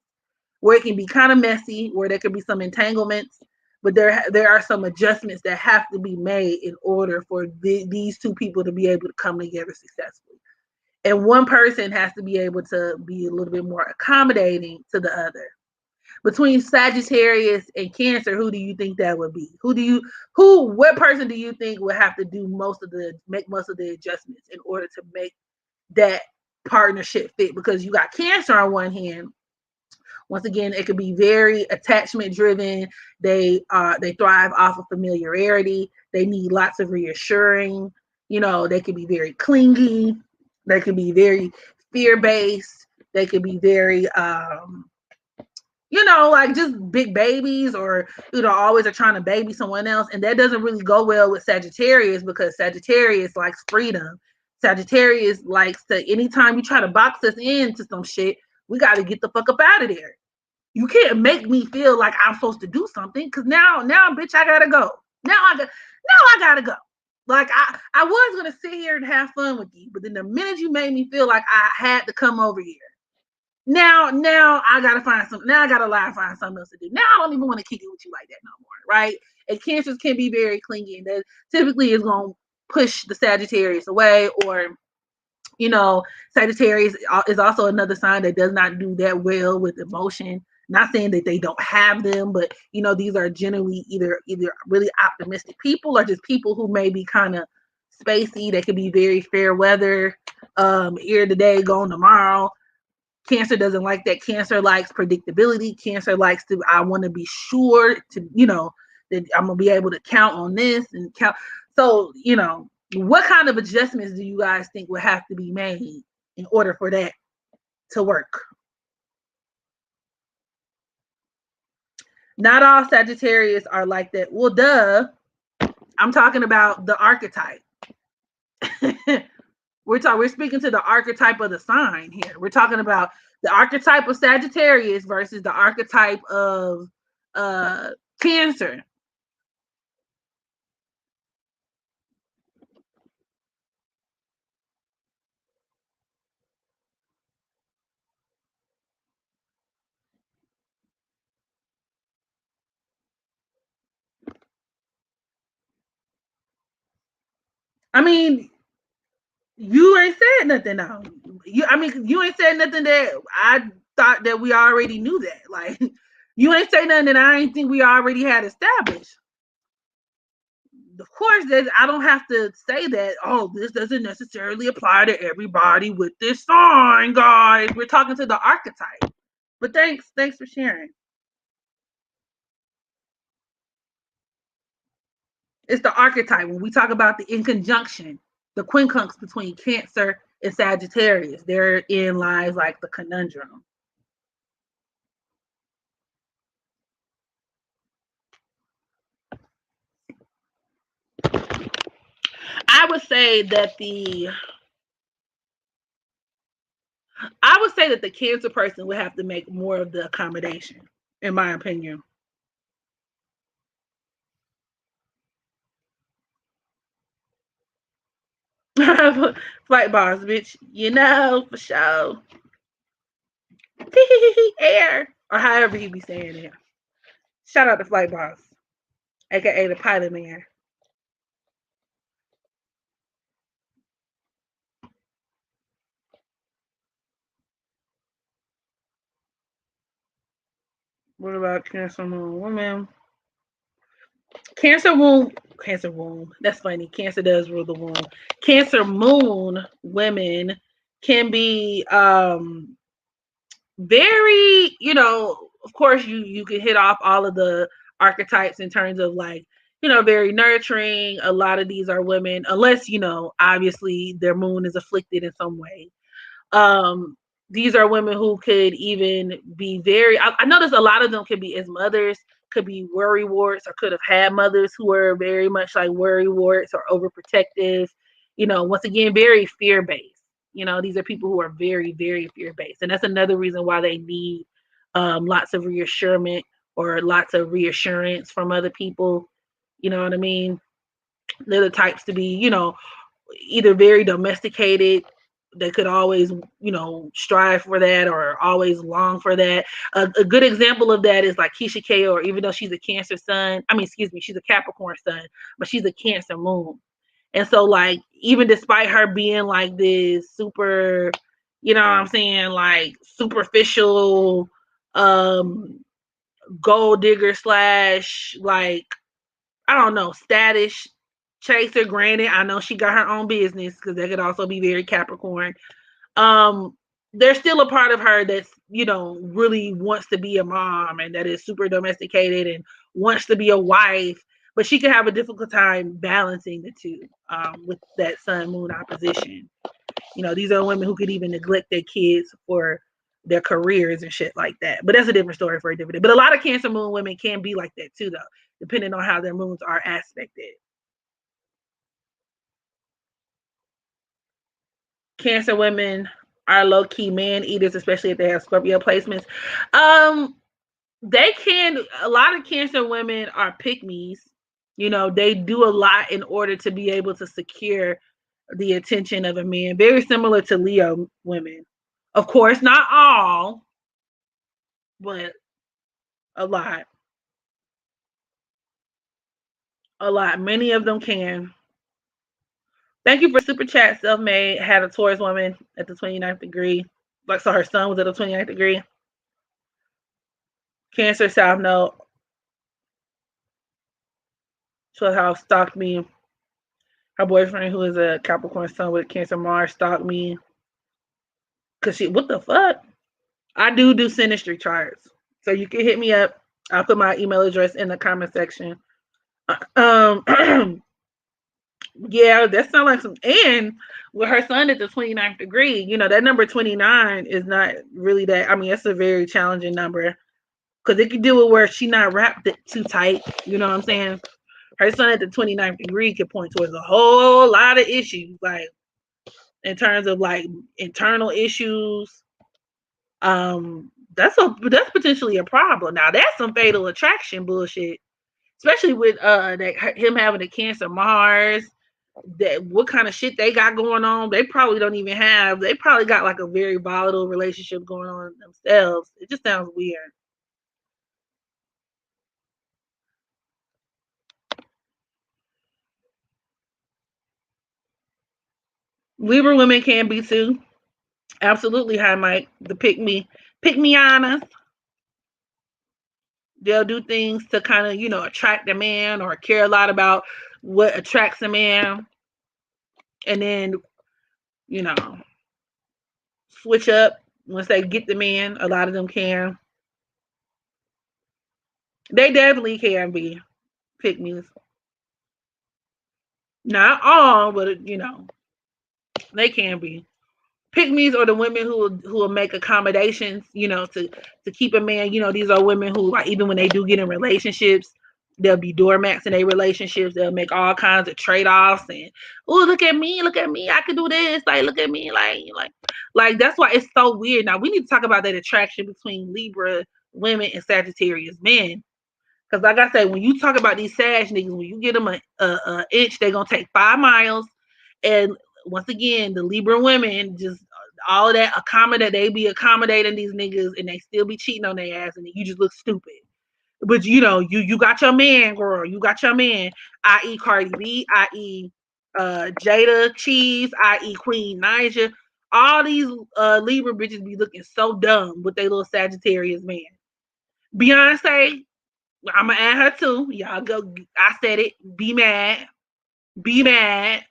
Where it can be kind of messy, where there could be some entanglements, but there are some adjustments that have to be made in order for these two people to be able to come together successfully. And one person has to be able to be a little bit more accommodating to the other. Between Sagittarius and Cancer, who do you think that would be? What person do you think would have to do make most of the adjustments in order to make that partnership fit? Because you got Cancer on one hand. Once again, it could be very attachment driven. They thrive off of familiarity. They need lots of reassuring. You know, they can be very clingy. They can be very fear based. They could be very you know, like just big babies, or you know, always are trying to baby someone else, and that doesn't really go well with Sagittarius because Sagittarius likes freedom. Sagittarius likes to anytime you try to box us into some shit, we got to get the fuck up out of there. You can't make me feel like I'm supposed to do something because now, bitch, I gotta go. Now I gotta go. Like I was gonna sit here and have fun with you, but then the minute you made me feel like I had to come over here, now I gotta find some. Now I gotta lie and find something else to do. Now I don't even want to kick it with you like that no more, right? And cancers can be very clingy, and that typically is gonna push the Sagittarius away, or you know, Sagittarius is also another sign that does not do that well with emotion. Not saying that they don't have them, but you know, these are generally either really optimistic people or just people who may be kind of spacey. They can be very fair weather, here today, gone tomorrow. Cancer doesn't like that. Cancer likes predictability. Cancer likes to, I want to be sure to, you know, that I'm gonna be able to count on this and count. So, you know, what kind of adjustments do you guys think would have to be made in order for that to work? Not all Sagittarius are like that. Well, duh. I'm talking about the archetype. We're speaking to the archetype of the sign here. We're talking about the archetype of Sagittarius versus the archetype of uh Cancer. I mean, you ain't said nothing now. You ain't said nothing that I thought that we already knew that. Like, you ain't say nothing that I ain't think we already had established. Of course, I don't have to say that. Oh, this doesn't necessarily apply to everybody with this sign, guys. We're talking to the archetype. But thanks for sharing. It's the archetype when we talk about the in conjunction, the quincunx between Cancer and Sagittarius. Therein lies like the conundrum. I would say that the Cancer person would have to make more of the accommodation, in my opinion. Flight bars, bitch. You know for sure. Air, or however he be saying it. Shout out to Flight Boss, aka the pilot man. What about Cancer Moon women? Cancer moon, Cancer moon. That's funny. Cancer does rule the womb. Cancer moon women can be very, of course you can hit off all of the archetypes in terms of like, very nurturing. A lot of these are women, unless, obviously their moon is afflicted in some way. um these are women who could even be very, I notice a lot of them could be as mothers, could be worry warts, or could have had mothers who were very much like worry warts or overprotective, once again very fear based. These are people who are very, very fear based, and that's another reason why they need lots of reassurance or lots of reassurance from other people. You know what I mean? They're the types to be, either very domesticated. They could always, strive for that or always long for that. A good example of that is like Keisha K, or even though she's a Cancer sun, I mean, excuse me, she's a Capricorn sun, but she's a Cancer moon. And so, like, even despite her being like this super, what I'm saying, like superficial, um, gold digger slash, like, I don't know, status chaser. Granted, I know she got her own business because that could also be very Capricorn. Um, there's still a part of her that's, really wants to be a mom and that is super domesticated and wants to be a wife, but she could have a difficult time balancing the two with that sun moon opposition. These are women who could even neglect their kids for their careers and shit like that. But that's a different story for a different day. But a lot of Cancer moon women can be like that too, though, depending on how their moons are aspected. Cancer women are low key man eaters, especially if they have Scorpio placements. Um, they can. A lot of Cancer women are pick me's. They do a lot in order to be able to secure the attention of a man. Very similar to Leo women. Of course, not all, but a lot. A lot. Many of them can. Thank you for super chat. Self made had a Taurus woman at the 29th degree. Like, so her son was at the 29th degree. Cancer South Node. So how stalked me. Her boyfriend, who is a Capricorn sun with Cancer Mars, stalked me. Cause what the fuck? I do synastry charts. So you can hit me up. I'll put my email address in the comment section. Um, yeah, that sounds like some. And with her son at the 29th degree, that number 29 is not really that. I mean, it's a very challenging number because it can do it where she not wrapped it too tight. You know what I'm saying? Her son at the 29th degree could point towards a whole lot of issues, like in terms of like internal issues. That's potentially a problem. Now that's some fatal attraction bullshit, especially with him having a Cancer Mars. That what kind of shit they got going on? They probably don't even have. They probably got like a very volatile relationship going on themselves. It just sounds weird. Libra women can be too. Absolutely, hi Mike. The pick me honest. They'll do things to kind of, attract a man or care a lot about what attracts a man, and then, you know, switch up once they get the man. A lot of them can. They definitely can be pick me's. Not all, but they can be. Pick me's or the women who will make accommodations, to keep a man. These are women who, like, even when they do get in relationships, they'll be doormats in their relationships. They'll make all kinds of trade offs and, oh, look at me, I can do this. Like, look at me, like that's why it's so weird. Now we need to talk about that attraction between Libra women and Sagittarius men. Because, like I say, when you talk about these Sag niggas, when you get them a inch, they're gonna take 5 miles. And once again, the Libra women just all of that accommodate. They be accommodating these niggas, and they still be cheating on their ass, and you just look stupid. But you got your man, girl. You got your man, i.e. Cardi B, i.e. Jada Cheese, i.e. Queen Naija. All these Libra bitches be looking so dumb with their little Sagittarius man. Beyonce, I'm gonna add her too. Y'all go. I said it. Be mad. Be mad.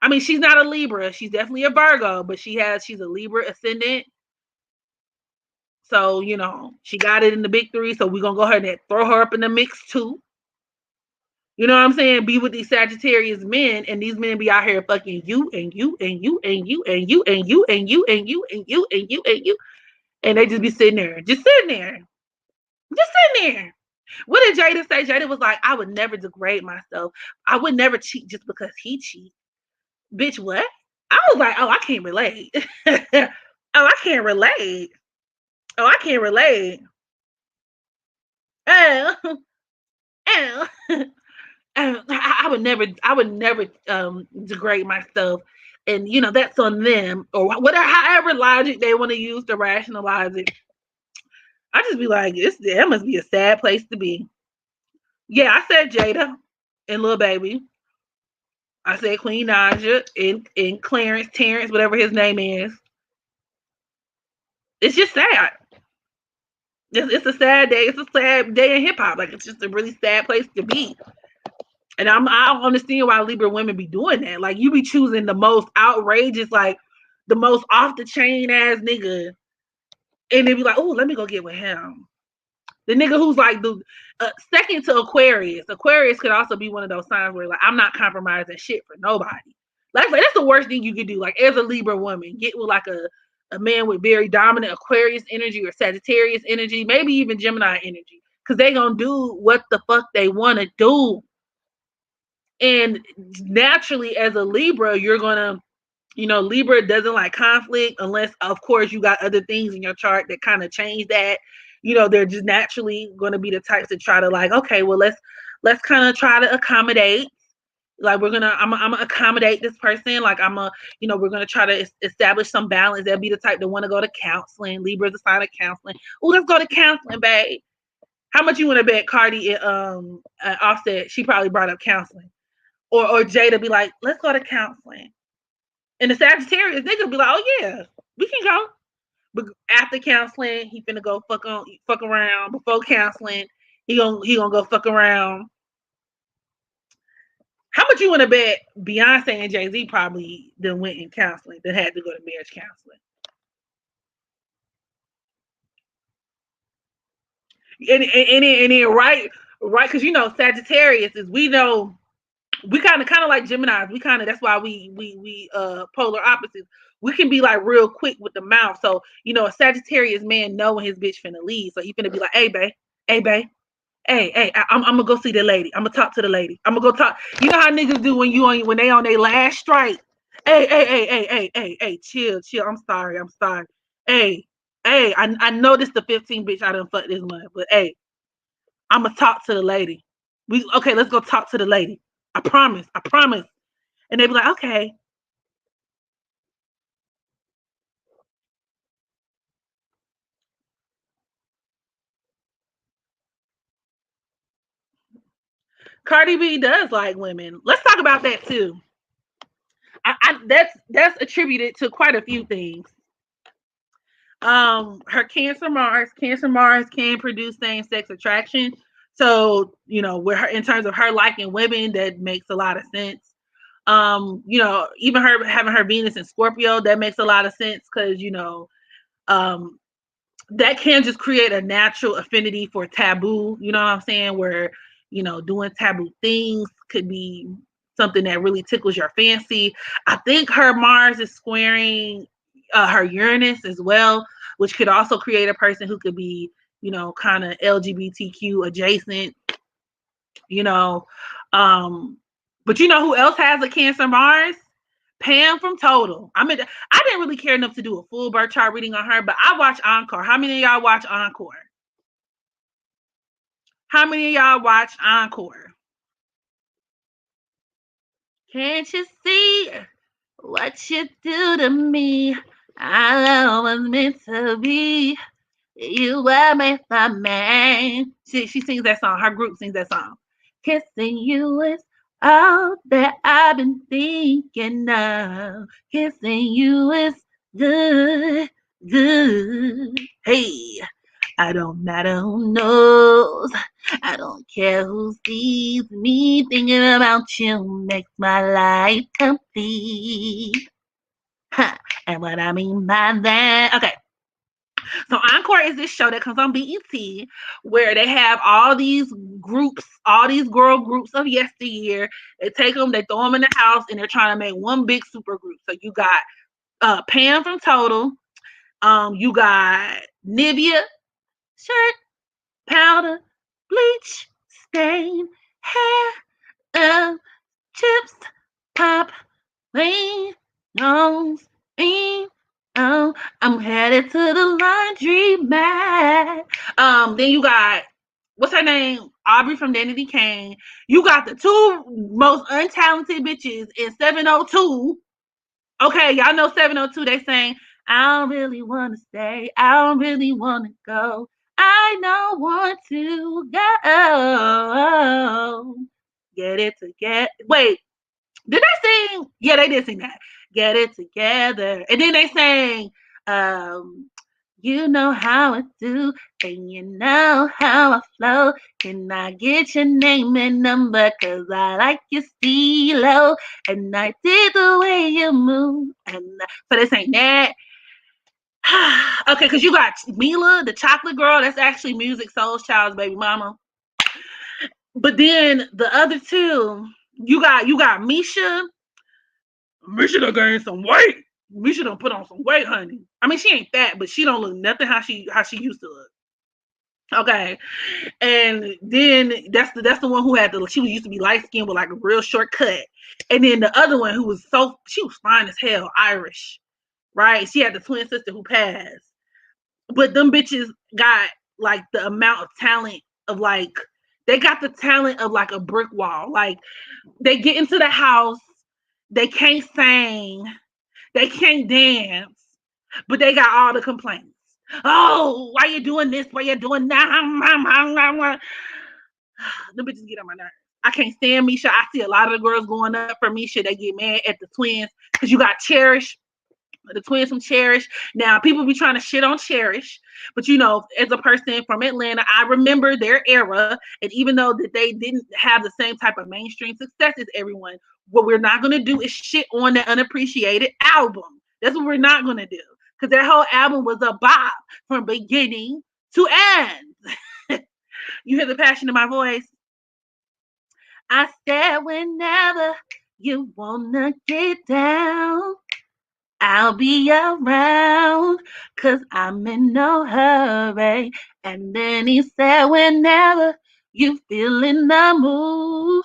I mean, she's not a Libra. She's definitely a Virgo, but she's a Libra ascendant. So, she got it in the big three. So we're gonna go ahead and throw her up in the mix too. You know what I'm saying? Be with these Sagittarius men, and these men be out here fucking you and you and you and you and you and you and you and you and you and you and you. And they just be sitting there. Just sitting there. Just sitting there. What did Jada say? Jada was like, I would never degrade myself. I would never cheat just because he cheats. Bitch, what? I was like, oh, I can't relate. Oh, I can't relate. Oh, I can't relate. Oh, oh. I would never degrade myself, and that's on them or whatever, however logic they want to use to rationalize it. I just be like, that must be a sad place to be. Yeah, I said Jada and Lil Baby. I said Queen Naja and Clarence, Terrence, whatever his name is. It's just sad. It's a sad day. It's a sad day in hip hop. Like, it's just a really sad place to be. And I don't understand why Libra women be doing that. Like, you be choosing the most outrageous, like the most off the chain ass nigga, and they be like, oh, let me go get with him. The nigga who's like the second to Aquarius. Aquarius could also be one of those signs where, like, I'm not compromising shit for nobody. Like, that's the worst thing you could do. Like, as a Libra woman, get with like a man with very dominant Aquarius energy or Sagittarius energy, maybe even Gemini energy, because they gonna do what the fuck they want to do. And naturally, as a Libra, you're gonna, Libra doesn't like conflict unless, of course, you got other things in your chart that kind of change that. They're just naturally going to be the types to try to, like, okay, well, let's kind of try to accommodate. Like, I'm gonna accommodate this person. Like, we're gonna try to establish some balance. They'll be the type to want to go to counseling. Libra's a sign of counseling. Oh, let's go to counseling, babe. How much you want to bet Cardi and Offset? She probably brought up counseling. Or Jada be like, let's go to counseling. And the Sagittarius, they gonna be like, oh yeah, we can go. But after counseling, he finna go fuck around. Before counseling, he gonna go fuck around. How much you wanna bet Beyonce and Jay-Z probably then went in counseling, then had to go to marriage counseling? And then right, because Sagittarius is, we know, we kind of like Geminis. We kind of, that's why we polar opposites. We can be like real quick with the mouth. So a Sagittarius man know when his bitch finna leave. So he finna be like, hey babe, hey, I'm gonna go see the lady. I'm gonna talk to the lady. I'm gonna go talk. You know how niggas do when they on their last strike. Hey, chill. I'm sorry. Hey, I know this the 15 bitch I done fucked this month, but hey, I'm gonna talk to the lady. Let's go talk to the lady. I promise. And they be like, okay. Cardi B does like women. Let's talk about that too. That's attributed to quite a few things. Her Cancer Mars can produce same-sex attraction. So, with her, in terms of her liking women, that makes a lot of sense. Even her having her Venus in Scorpio, that makes a lot of sense because, that can just create a natural affinity for taboo, you know what I'm saying? Where, doing taboo things could be something that really tickles your fancy. I think her Mars is squaring her Uranus as well, which could also create a person who could be, kind of LGBTQ adjacent, you know. But you know who else has a Cancer Mars? Pam from Total. I didn't really care enough to do a full birth chart reading on her, but I watch Encore. How many of y'all watch Encore? How many of y'all watch Encore? Can't you see what you do to me? I was meant to be. You were made for me. She sings that song. Her group sings that song. Kissing you is all that I've been thinking of. Kissing you is good, good. Hey. I don't matter who knows. I don't care who sees me thinking about you makes my life complete. Huh. And what I mean by that, okay. So Encore is this show that comes on BET where they have all these groups, all these girl groups of yesteryear. They take them, they throw them in the house, and they're trying to make one big super group. So you got Pam from Total, you got Nivea, shirt, powder, bleach, stain, hair, chips, pop, lean, nose, oh, I'm headed to the laundry mat. Then you got what's her name? Aubrey from Danity Kane. You got the two most untalented bitches in 702. Okay, y'all know 702. They saying, I don't really want to stay. I don't really want to go. I don't want to go. Get it together. Wait, did they sing? Yeah, they did sing that. Get it together. And then they sang, you know how I do, and you know how I flow. Can I get your name and number? Cause I like your stilo, and I did the way you move. And so they sang that. Okay, because you got Mila, the chocolate girl. That's actually Music Soul Child's baby mama. But then the other two, you got Misha. Misha done gained some weight. Misha done put on some weight, honey. I mean, she ain't fat, but she don't look nothing how she used to look. Okay, and then that's the one who had she used to be light skinned with like a real short cut, and then the other one who was she was fine as hell, Irish, right? She had the twin sister who passed, but them bitches got like the amount of talent of like they got the talent of like a brick wall. Like they get into the house, they can't sing, they can't dance, but they got all the complaints. Oh, why you doing this? Why you doing that? The bitches get on my nerves. I can't stand Misha. I see a lot of the girls going up for Misha. They get mad at the twins because you got Cherish, the twins from Cherish. Now, people be trying to shit on Cherish, but you know, as a person from Atlanta, I remember their era. And even though that they didn't have the same type of mainstream success as everyone, what we're not going to do is shit on the unappreciated album. That's what we're not going to do. Because their whole album was a bop from beginning to end. You hear the passion in my voice? I said whenever you wanna get down, I'll be around, cause I'm in no hurry. And then he said, whenever you feel in the mood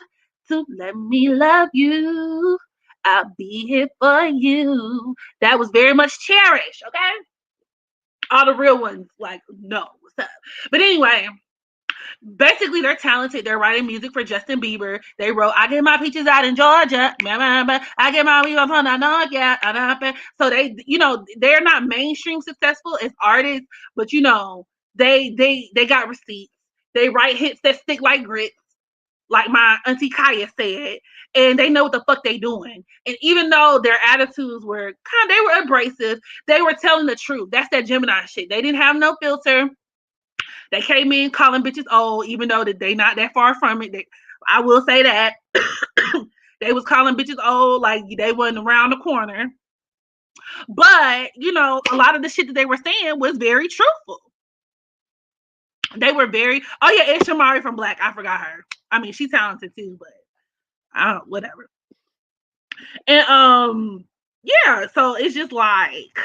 to let me love you, I'll be here for you. That was very much cherished, okay? All the real ones, like, no, what's up? But anyway, basically they're talented. They're writing music for Justin Bieber. They wrote I Get My Peaches Out in Georgia. I get my weave on the so they, you know, they're not mainstream successful as artists, but you know, they got receipts. They write hits that stick like grits, like my auntie Kaya said, and they know what the fuck they doing. And even though their attitudes were they were abrasive, they were telling the truth. That's that Gemini shit. They didn't have no filter. They came in calling bitches old, even though that they not that far from it. I will say that they was calling bitches old, like they wasn't around the corner. But you know, a lot of the shit that they were saying was very truthful. They were very. Oh yeah, it's Shamari from Black. I forgot her. I mean, she's talented too, but I don't whatever. And yeah, so it's just like,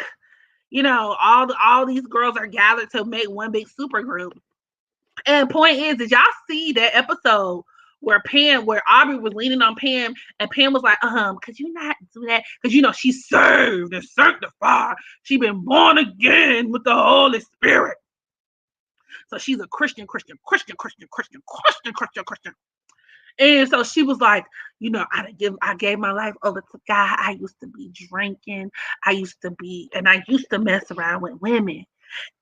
you know, all these girls are gathered to make one big super group. And point is, did y'all see that episode where Aubrey was leaning on Pam, and Pam was like, could you not do that? Because you know she's saved and sanctified. She been born again with the Holy Spirit. So she's a Christian. And so she was like, you know, I gave my life over to God. I used to be drinking. I used to mess around with women.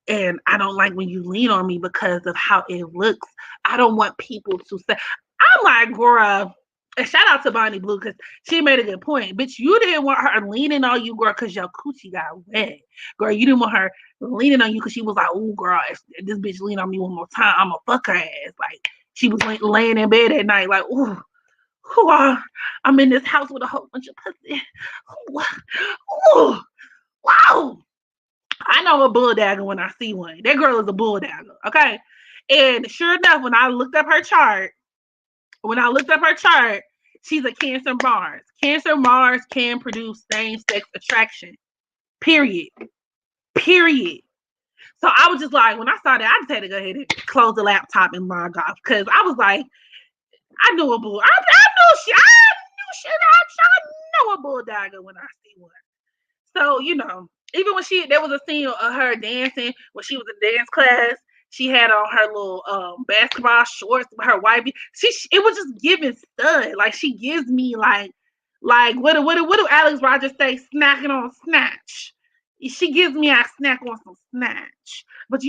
And I don't like when you lean on me because of how it looks. I don't want people to say, I'm like, girl, And shout out to Bonnie Blue because she made a good point. Bitch, you didn't want her leaning on you, girl, because your coochie got wet. Girl, you didn't want her leaning on you because she was like, oh, girl, if this bitch lean on me one more time, I'm going to fuck her ass. Like, she was laying in bed at night, like, ooh, I'm in this house with a whole bunch of pussy. Ooh, wow. I know a bull dagger when I see one. That girl is a bull dagger, okay? And sure enough, when I looked up her chart, she's a Cancer Mars. Cancer Mars can produce same-sex attraction. Period. Period. So I was just like, when I saw that, I just had to go ahead and close the laptop and log off because I was like, I knew a bull. I know a bull dagger when I see one. So, even when there was a scene of her dancing when she was in dance class, she had on her little basketball shorts with her white. It was just giving stud. Like she gives me like what do Alex Rogers say? Snacking on snatch. She gives me a snack on some snatch. But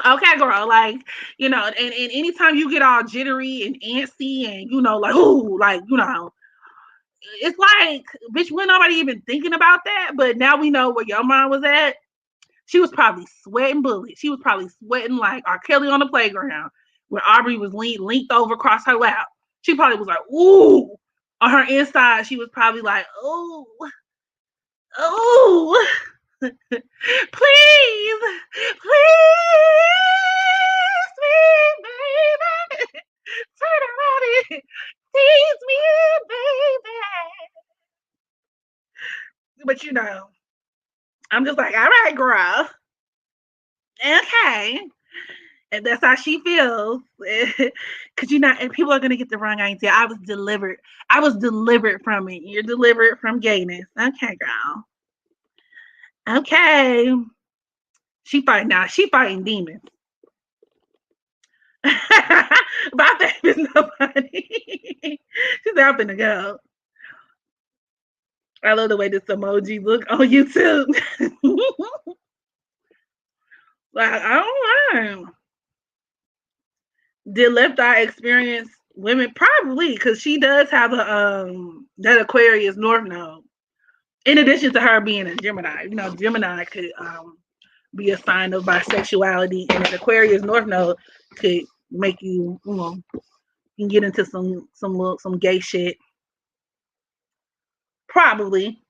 okay, girl, like, and anytime you get all jittery and antsy and like, ooh, like, it's like, bitch, we're nobody even thinking about that. But now we know where your mind was at. She was probably sweating bullets. She was probably sweating like R. Kelly on the playground when Aubrey was leaned over across her lap. She probably was like, ooh. On her inside, she was probably like, ooh, ooh, please, sweet baby, turn around and tease me, baby. But I'm just like, all right, girl. Okay. And that's how she feels. Cause and people are gonna get the wrong idea. I was delivered. From it. You're delivered from gayness. Okay, girl. Okay. She fighting demons. My baby's nobody. She's out to go. I love the way this emoji look on YouTube. Like, I don't know. Did Left Eye experience women? Probably, because she does have that Aquarius North Node. In addition to her being a Gemini, Gemini could be a sign of bisexuality, and an Aquarius North Node could make you, you can get into some gay shit. Probably.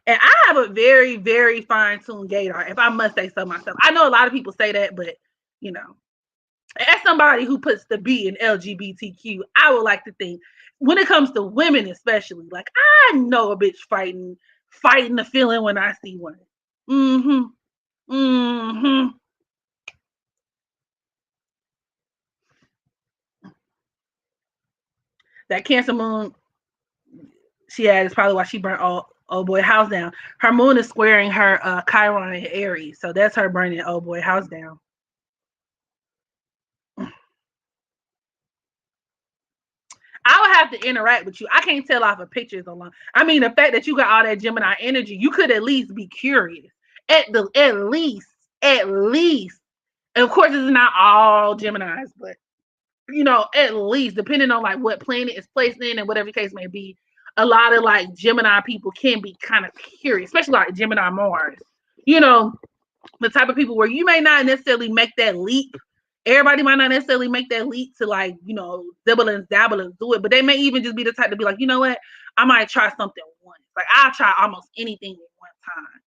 And I have a very, very fine-tuned gaydar, if I must say so myself. I know a lot of people say that, but as somebody who puts the B in LGBTQ, I would like to think when it comes to women, especially, like I know a bitch fighting the feeling when I see one. Mm-hmm. Mm-hmm. That Cancer moon she had is probably why she burnt old boy house down. Her moon is squaring her Chiron in Aries, so that's her burning old boy house down. I would have to interact with you. I can't tell off of pictures alone. I mean, the fact that you got all that Gemini energy, you could at least be curious. At least. And of course, it's not all Geminis, but at least depending on like what planet is placed in and whatever the case may be, a lot of like Gemini people can be kind of curious, especially like Gemini Mars. The type of people where you may not necessarily make that leap. Everybody might not necessarily make that leap to like, dibble and dabble and do it, but they may even just be the type to be like, you know what? I might try something once. Like I'll try almost anything at one time.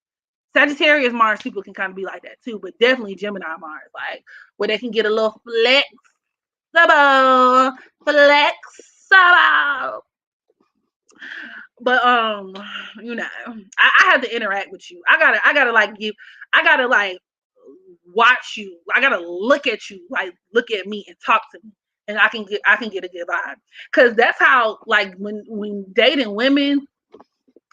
Sagittarius Mars people can kind of be like that too, but definitely Gemini Mars, like where they can get a little flexible. But I have to interact with you. I gotta like watch you. I gotta look at you, like look at me and talk to me, and I can get a good vibe. Cause that's how like when dating women,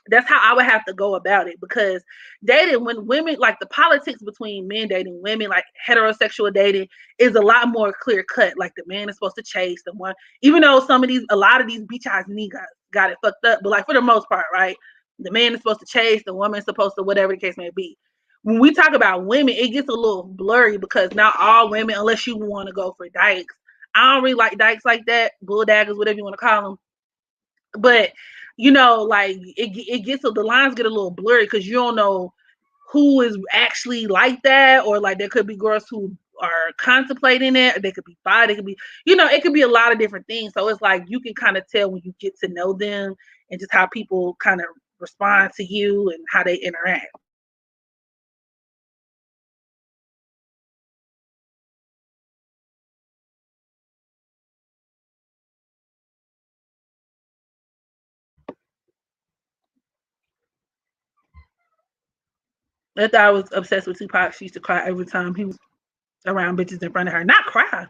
that's how I would have to go about it. Because dating when women, like the politics between men dating women, like heterosexual dating, is a lot more clear cut. Like the man is supposed to chase the one, even though a lot of these beach ass niggas got it fucked up. But like for the most part, right? The man is supposed to chase, the woman is supposed to whatever the case may be. When we talk about women, it gets a little blurry because not all women, unless you want to go for dykes, I don't really like dykes like that, bull daggers, whatever you want to call them. But you know, like it gets the lines get a little blurry because you don't know who is actually like that, or like there could be girls who are contemplating it, or they could be bi, they could be, you know, it could be a lot of different things. So it's like you can kind of tell when you get to know them and just how people kind of respond to you and how they interact. I thought I was obsessed with Tupac. She used to cry every time he was around bitches in front of her. Not cry.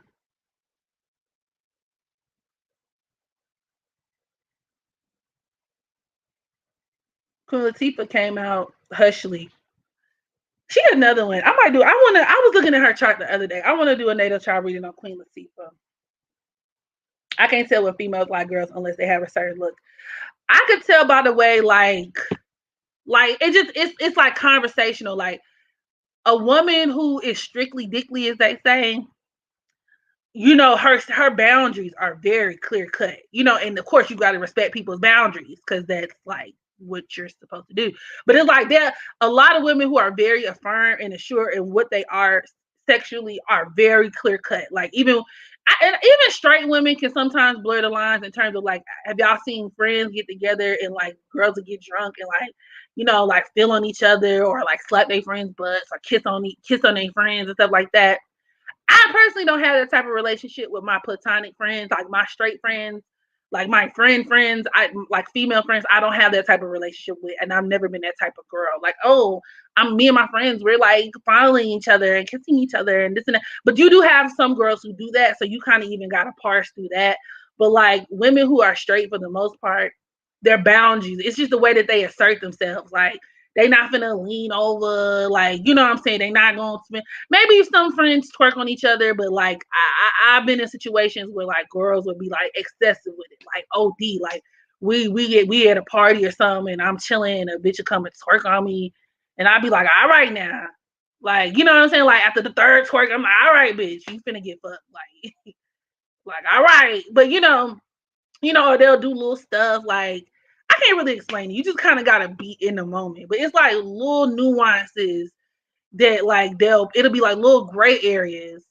Queen Latifah came out Hushly. She another one. I might do. I was looking at her chart the other day. I want to do a natal chart reading on Queen Latifah. I can't tell what females like girls unless they have a certain look. I could tell by the way, like it just it's like conversational. Like a woman who is strictly dickly, as they say, you know, her boundaries are very clear cut. You know, and of course you got to respect people's boundaries because that's like what you're supposed to do. But it's like there a lot of women who are very affirmed and assured in what they are sexually are very clear cut. Like and even straight women can sometimes blur the lines in terms of like, have y'all seen friends get together and like girls will get drunk and like, you know, like feel on each other or like slap their friends' butts or kiss on their friends and stuff like that. I personally don't have that type of relationship with my platonic friends, like my straight friends, like my friends. I like female friends. I don't have that type of relationship with, and I've never been that type of girl. Like, oh, I'm me and my friends. We're like following each other and kissing each other and this and that. But you do have some girls who do that, so you kind of even got to parse through that. But like women who are straight for the most part, their boundaries. It's just the way that they assert themselves. Like they not gonna lean over, like you know what I'm saying. They not gonna spend. Maybe some friends twerk on each other, but like I've been in situations where like girls would be like excessive with it, like OD, like we at a party or something, and I'm chilling, and a bitch would come and twerk on me, and I'd be like, all right now, like you know what I'm saying. Like after the third twerk, I'm like, all right, bitch, you finna get fucked, like like all right, but you know, they'll do little stuff like I can't really explain it. You just kind of gotta be in the moment. But it's like little nuances that like it'll be like little gray areas.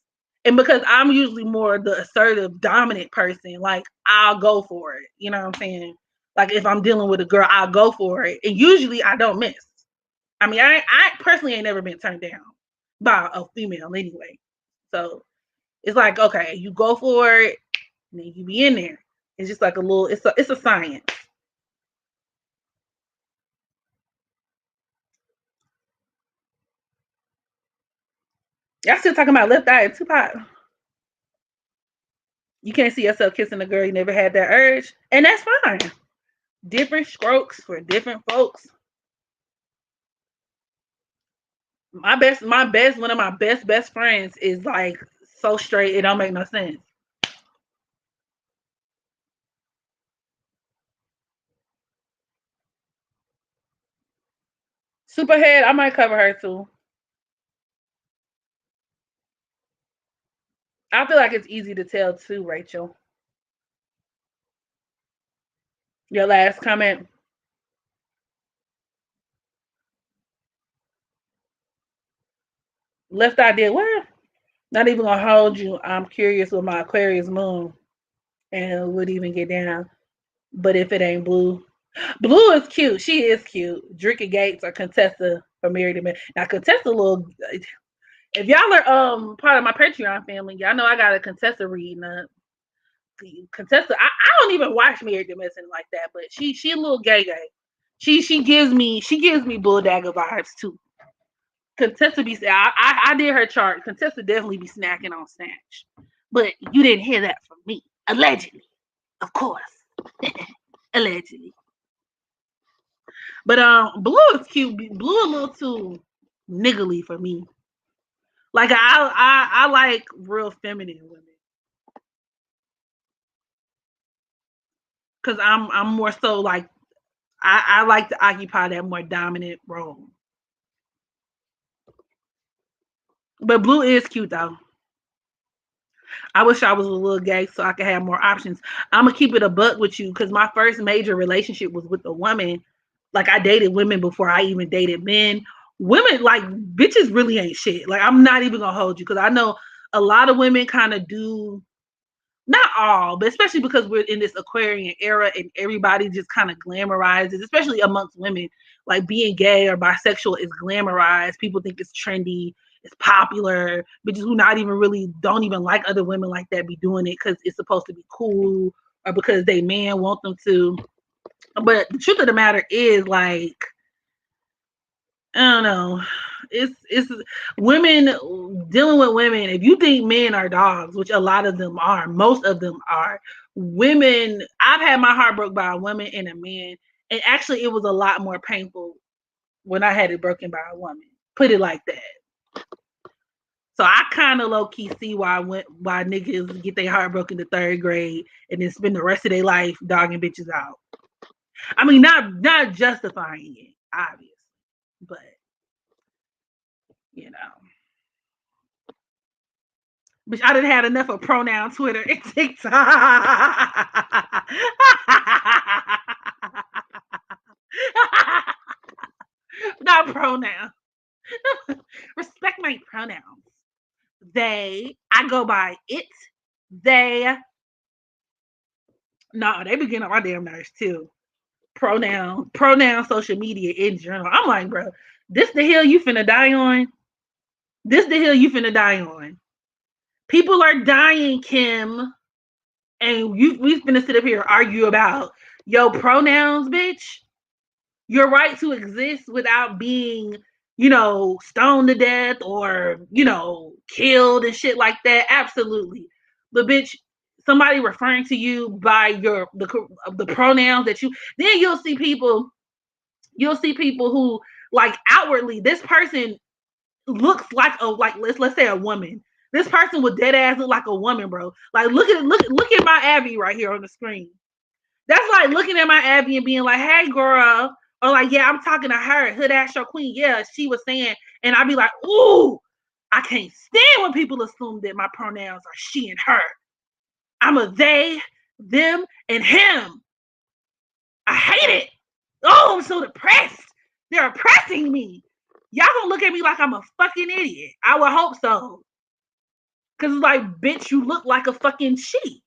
And because I'm usually more the assertive, dominant person, like I'll go for it. You know what I'm saying? Like if I'm dealing with a girl, I'll go for it. And usually I don't miss. I mean, I personally ain't never been turned down by a female anyway. So it's like, okay, you go for it, and then you be in there. It's just like a little, it's a science. Y'all still talking about left eye and Tupac. You can't see yourself kissing a girl you never had that urge, and that's fine. Different strokes for different folks. One of my best friends is like so straight it don't make no sense. Superhead, I might cover her too. I feel like it's easy to tell too, Rachel. Your last comment. Left eye did what? Not even gonna hold you. I'm curious with my Aquarius moon and it would even get down. But if it ain't blue, Blue is cute. She is cute. Drinking Gates or Contessa for Married to Men. Now Contessa little if y'all are part of my Patreon family, y'all know I got a Contessa reading up. Contessa, I don't even watch Married to Medicine like that, but she a little gay. She gives me Bull Dagger vibes too. Contessa I did her chart. Contessa definitely be snacking on snatch, but you didn't hear that from me. Allegedly, of course, allegedly. But Blue is cute. Blue a little too niggly for me. Like I like real feminine women because I'm more so like I like to occupy that more dominant role. But Blue is cute though. I wish I was a little gay so I could have more options. I'm gonna keep it a buck with you because my first major relationship was with a woman. Like I dated women before I even dated men. Women like bitches really ain't shit. Like I'm not even gonna hold you because I know a lot of women kind of do, not all, but especially because we're in this Aquarian era and everybody just kind of glamorizes, especially amongst women, like being gay or bisexual is glamorized. People think it's trendy, it's popular, bitches who not even really don't even like other women like that be doing it because it's supposed to be cool or because they man want them to. But the truth of the matter is like I don't know. It's women dealing with women. If you think men are dogs, which a lot of them are, most of them are, women. I've had my heart broke by a woman and a man, and actually, it was a lot more painful when I had it broken by a woman. Put it like that. So I kind of low key see why niggas get their heart broken to third grade and then spend the rest of their life dogging bitches out. I mean, not justifying it, obviously, but you know. Bitch, I done had enough of pronoun Twitter and TikTok. Not pronoun. Respect my pronouns. They, I go by it, they. No, they be getting on my damn nerves too. Pronoun social media in general. I'm like, bro, this the hill you finna die on? This the hill you finna die on. People are dying, Kim. And we finna sit up here and argue about your pronouns, bitch. Your right to exist without being, stoned to death or, killed and shit like that. Absolutely. But bitch, somebody referring to you by the pronouns that you, then you'll see people who like outwardly this person looks like let's say a woman. This person would dead ass look like a woman, bro. Like look at my Abby right here on the screen. That's like looking at my Abby and being like, hey girl, or like, yeah, I'm talking to her, hood ass show queen. Yeah, she was saying, and I'd be like, ooh, I can't stand when people assume that my pronouns are she and her. I'm a they, them, and him. I hate it. Oh, I'm so depressed. They're oppressing me. Y'all gonna look at me like I'm a fucking idiot. I would hope so. Cause it's like, bitch, you look like a fucking she.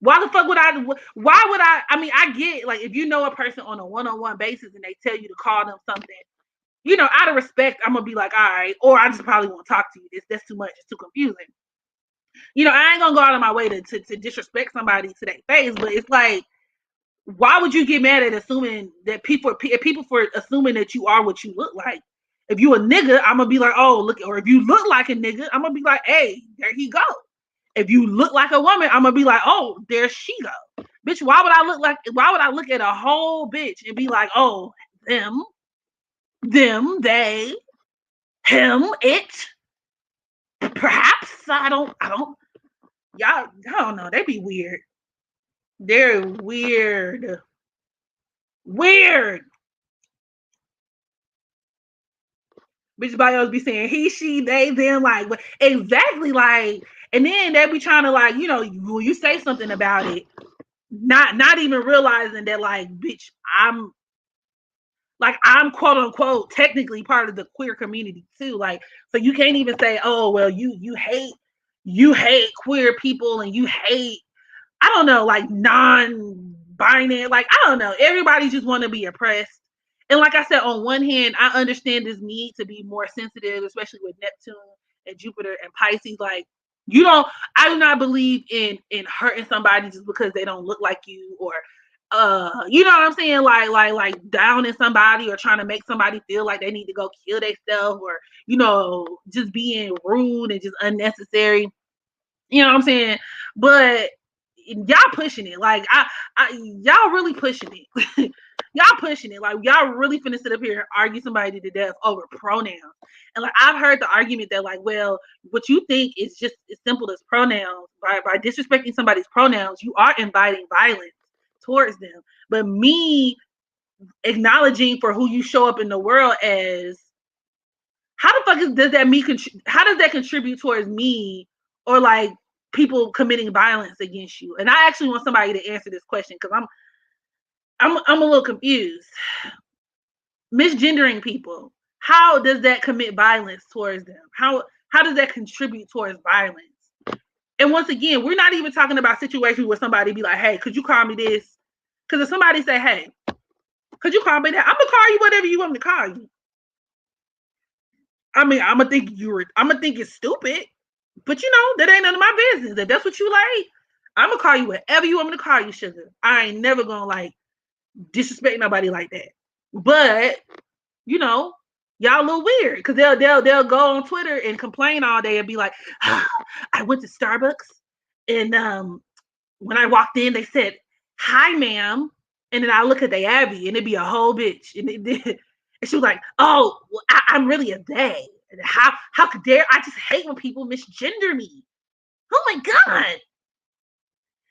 Why the fuck would I? Why would I? I mean, I get like if you know a person on a one-on-one basis and they tell you to call them something, out of respect, I'm gonna be like, all right, or I just probably won't talk to you. That's too much. It's too confusing. I ain't gonna go out of my way to disrespect somebody to their face, but it's like, why would you get mad at assuming that people for assuming that you are what you look like? If you a nigga, I'm gonna be like, oh look, or if you look like a nigga, I'm gonna be like, hey, there he go. If you look like a woman, I'm gonna be like, oh, there she go. Bitch, why would I look at a whole bitch and be like, oh, them, they, him, it, perhaps, y'all, I don't know, they be weird. They're weird. Weird. Bitch bios be saying he, she, they, them, like exactly like, and then they be trying to like, when you say something about it, not even realizing that like, bitch, I'm quote unquote technically part of the queer community too. Like, so you can't even say, oh well, you hate queer people and you hate, I don't know, like non-binary, like I don't know. Everybody just want to be oppressed. And like I said, on one hand, I understand this need to be more sensitive, especially with Neptune and Jupiter and Pisces. Like, I do not believe in hurting somebody just because they don't look like you, or you know what I'm saying? Like downing somebody or trying to make somebody feel like they need to go kill themselves, or just being rude and just unnecessary. You know what I'm saying? But y'all pushing it. Like y'all really pushing it. Y'all pushing it. Like y'all really finna sit up here and argue somebody to death over pronouns. And like I've heard the argument that like, well, what you think is just as simple as pronouns. By disrespecting somebody's pronouns, you are inviting violence towards them. But me acknowledging for who you show up in the world as, how the fuck does that contribute towards me, or like people committing violence against you? And I actually want somebody to answer this question because I'm a little confused. Misgendering people, how does that commit violence towards them? How does that contribute towards violence? And once again, we're not even talking about situations where somebody be like, hey, could you call me this? Because if somebody say, hey, could you call me that? I'm gonna call you whatever you want me to call you. I mean, I'm gonna think it's stupid, but that ain't none of my business. If that's what you like, I'm gonna call you whatever you want me to call you, sugar. I ain't never gonna like disrespect nobody like that. But y'all a little weird because they'll go on Twitter and complain all day and be like, I went to Starbucks and when I walked in, they said, hi, ma'am. And then I look at the Abby and it'd be a whole bitch. And she was like, oh, well, I'm really a they. How could dare? I just hate when people misgender me. Oh my God.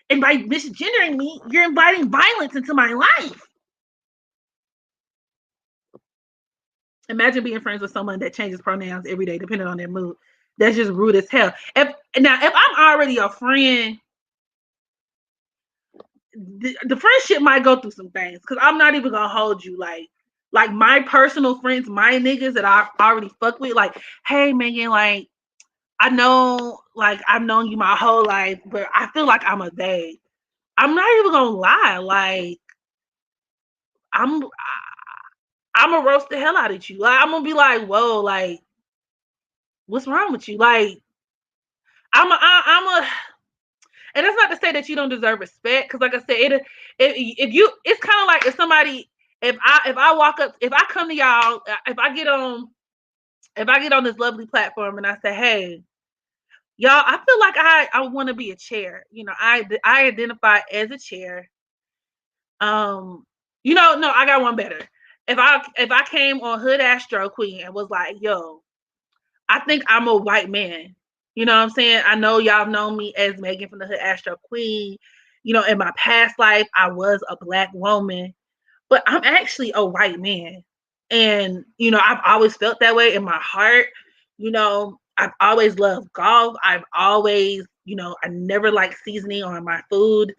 And by misgendering me, you're inviting violence into my life. Imagine being friends with someone that changes pronouns every day, depending on their mood. That's just rude as hell. If I'm already a friend, the friendship might go through some things because I'm not even gonna hold you like my personal friends, my niggas that I already fuck with. Like, hey Megan, like I know, like I've known you my whole life, but I feel like I'm a they. I'm not even gonna lie, like I'm gonna roast the hell out of you. Like I'm gonna be like, whoa, like what's wrong with you? Like I'm a and that's not to say that you don't deserve respect, because like I said, if you, it's kind of like if somebody, if I walk up, if I come to y'all, if I get on this lovely platform and I say, hey, y'all, I feel like I want to be a chair. I identify as a chair. No, I got one better. If I came on Hood Astro Queen and was like, yo, I think I'm a white man. You know what I'm saying? I know y'all know me as Megan from the Hood Astro Queen. In my past life, I was a black woman, but I'm actually a white man. And, I've always felt that way in my heart. I've always loved golf. I've always, I never liked seasoning on my food.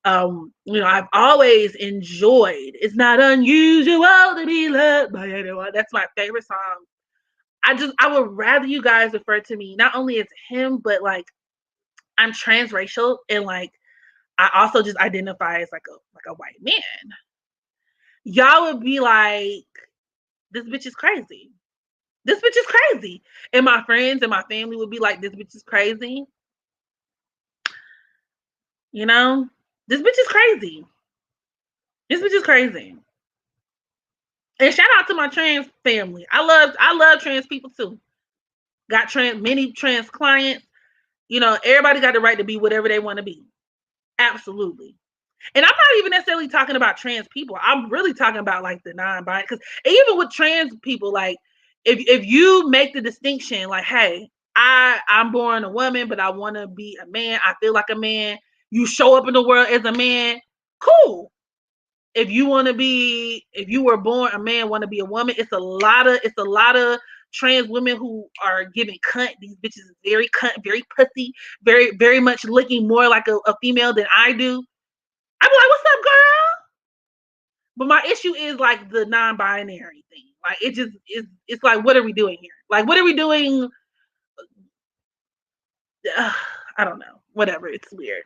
I've always enjoyed It's Not Unusual to Be Loved by Anyone. That's my favorite song. I would rather you guys refer to me not only as him, but like I'm transracial and like I also just identify as like a white man. Y'all would be like, this bitch is crazy. This bitch is crazy. And my friends and my family would be like, this bitch is crazy. This bitch is crazy. This bitch is crazy. And shout out to my trans family. I love trans people too. Got many trans clients. Everybody got the right to be whatever they want to be. Absolutely. And I'm not even necessarily talking about trans people. I'm really talking about like the non-binary. Because even with trans people, like if you make the distinction, like, hey, I'm born a woman, but I want to be a man. I feel like a man. You show up in the world as a man. Cool. If you were born a man, want to be a woman, it's a lot of trans women who are giving cunt. These bitches is very cunt, very pussy, very, very much looking more like a female than I do. I'm like, what's up, girl? But my issue is like the non-binary thing. Like it's like, what are we doing here? Like, what are we doing? I don't know. Whatever. It's weird.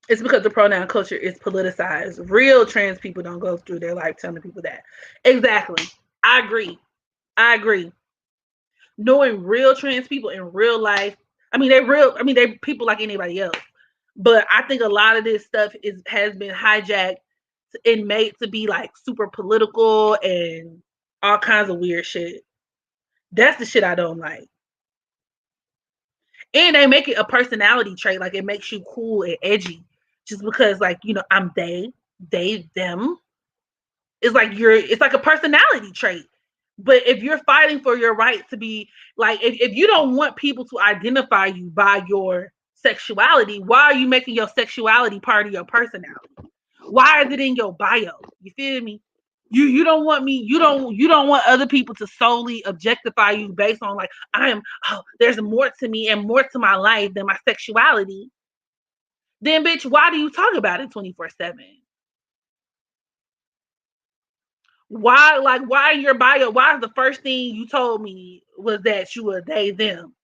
It's because the pronoun culture is politicized. Real trans people don't go through their life telling people that. Exactly. I agree. Knowing real trans people in real life, they're people like anybody else. But I think a lot of this stuff has been hijacked and made to be like super political and all kinds of weird shit. That's the shit I don't like. And they make it a personality trait, like it makes you cool and edgy. Just because, like, I'm they, them. It's like a personality trait. But if you're fighting for your right to be like, if you don't want people to identify you by your sexuality, why are you making your sexuality part of your personality? Why is it in your bio? You feel me? You don't want me, you don't want other people to solely objectify you based on like I am, oh, there's more to me and more to my life than my sexuality. Then bitch, why do you talk about it 24/7? Why in your bio, why is the first thing you told me was that you were they them?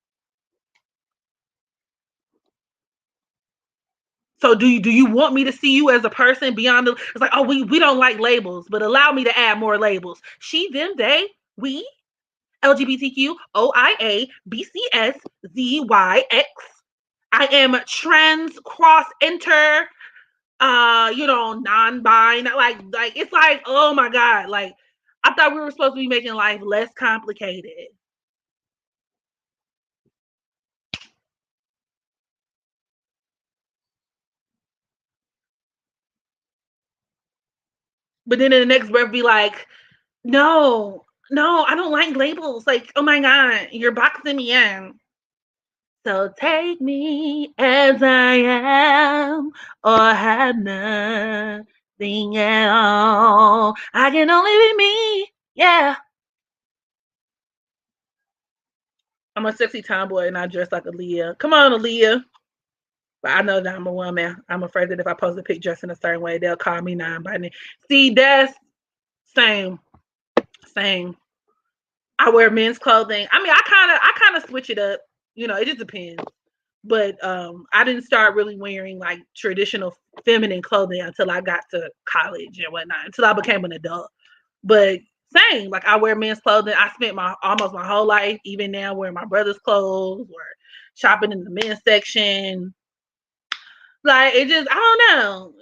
So do you want me to see you as a person beyond the, it's like, oh, we don't like labels, but allow me to add more labels. She, them, they, we, LGBTQ, OIA, BCS, ZYX. I am trans, cross, inter, non-bi, like it's like, oh my God, like I thought we were supposed to be making life less complicated. But then in the next breath be like, no, no, I don't like labels. Like, oh my God, you're boxing me in. So take me as I am, or have nothing at all. I can only be me. Yeah. I'm a sexy tomboy and I dress like Aaliyah. Come on, Aaliyah. But I know that I'm a woman. I'm afraid that if I post a pic dressed in a certain way, they'll call me non-binary. See, that's same, same. I wear men's clothing. I mean, I kind of switch it up. It just depends. But I didn't start really wearing like traditional feminine clothing until I got to college and whatnot, until I became an adult. But same, like I wear men's clothing. I spent my almost my whole life, even now, wearing my brother's clothes or shopping in the men's section. Like it just, I don't know.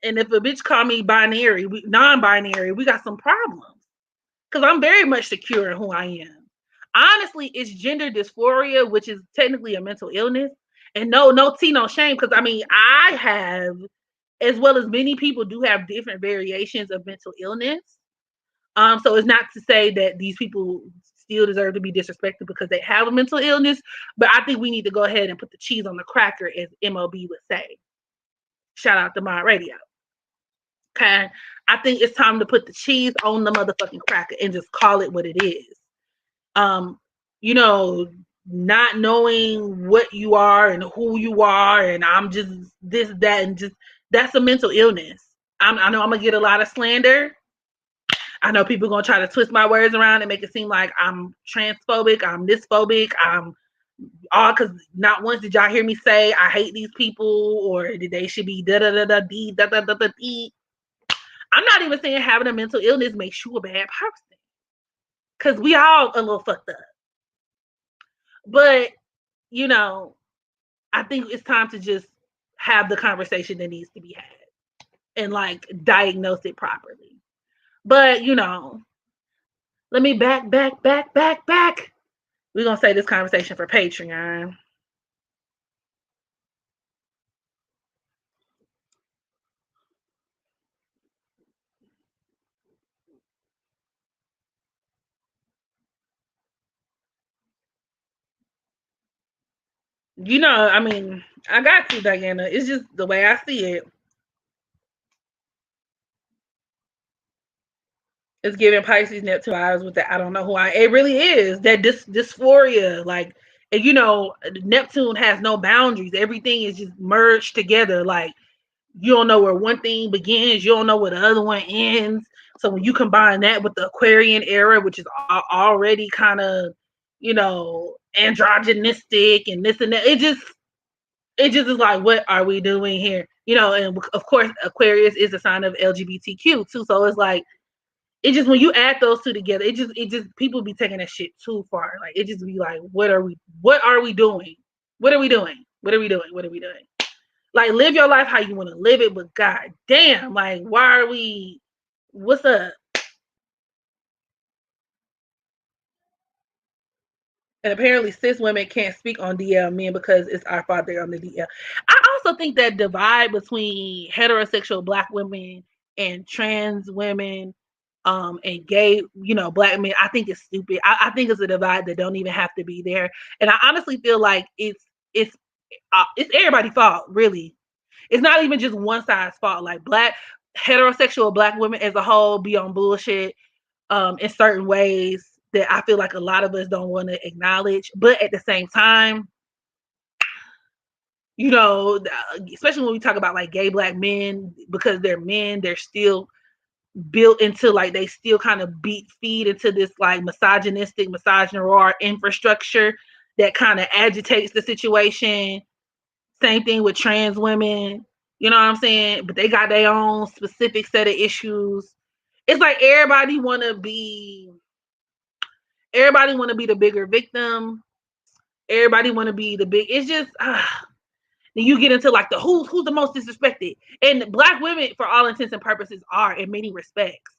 And if a bitch call me binary, non-binary, we got some problems. Because I'm very much secure in who I am. Honestly, it's gender dysphoria, which is technically a mental illness. And no tea, no shame, because I mean, I have, as well as many people do have different variations of mental illness. So it's not to say that these people still deserve to be disrespected because they have a mental illness, but I think we need to go ahead and put the cheese on the cracker, as MOB would say. Shout out to my radio. Okay. I think it's time to put the cheese on the motherfucking cracker and just call it what it is. Um, you know, not knowing what you are and who you are, and I'm just this, that, and just that's a mental illness. I know I'm gonna get a lot of slander. I know people are gonna try to twist my words around and make it seem like I'm transphobic, I'm this phobic, I'm all because not once did y'all hear me say I hate these people or they should be da da da da dee da da da da dee. I'm not even saying having a mental illness makes you a bad person because we all a little fucked up. But you know, I think it's time to just have the conversation that needs to be had and like diagnose it properly. But let me back. We're gonna say this conversation for Patreon. I mean, I got to, Diana. It's just the way I see it. It's giving Pisces Neptune eyes with that. I don't know who I. It really is that dysphoria. Like, and Neptune has no boundaries. Everything is just merged together. Like, you don't know where one thing begins. You don't know where the other one ends. So when you combine that with the Aquarian era, which is already kind of, androgynistic and this and that, it just is like, what are we doing here? And of course, Aquarius is a sign of LGBTQ too. So it's like, it just, when you add those two together, it just people be taking that shit too far. Like it just be like, what are we doing? What are we doing? What are we doing? What are we doing? Like, live your life how you want to live it, but god damn, like, why are we, what's up? And apparently cis women can't speak on DL men because it's our fault they're on the DL. I also think that divide between heterosexual black women and trans women, and gay, black men, I think it's stupid. I think it's a divide that don't even have to be there. And I honestly feel like it's it's everybody's fault, really. It's not even just one side's fault. Like heterosexual black women as a whole be on bullshit in certain ways that I feel like a lot of us don't want to acknowledge. But at the same time, you know, especially when we talk about like gay black men, because they're men, they're still built into like they still kind of feed into this like misogynistic, misogynoir infrastructure that kind of agitates the situation. Same thing with trans women, you know what I'm saying? But they got their own specific set of issues. It's like everybody want to be the bigger victim. Everybody want to be the big. It's just then you get into like the who's the most disrespected, and black women, for all intents and purposes, are in many respects.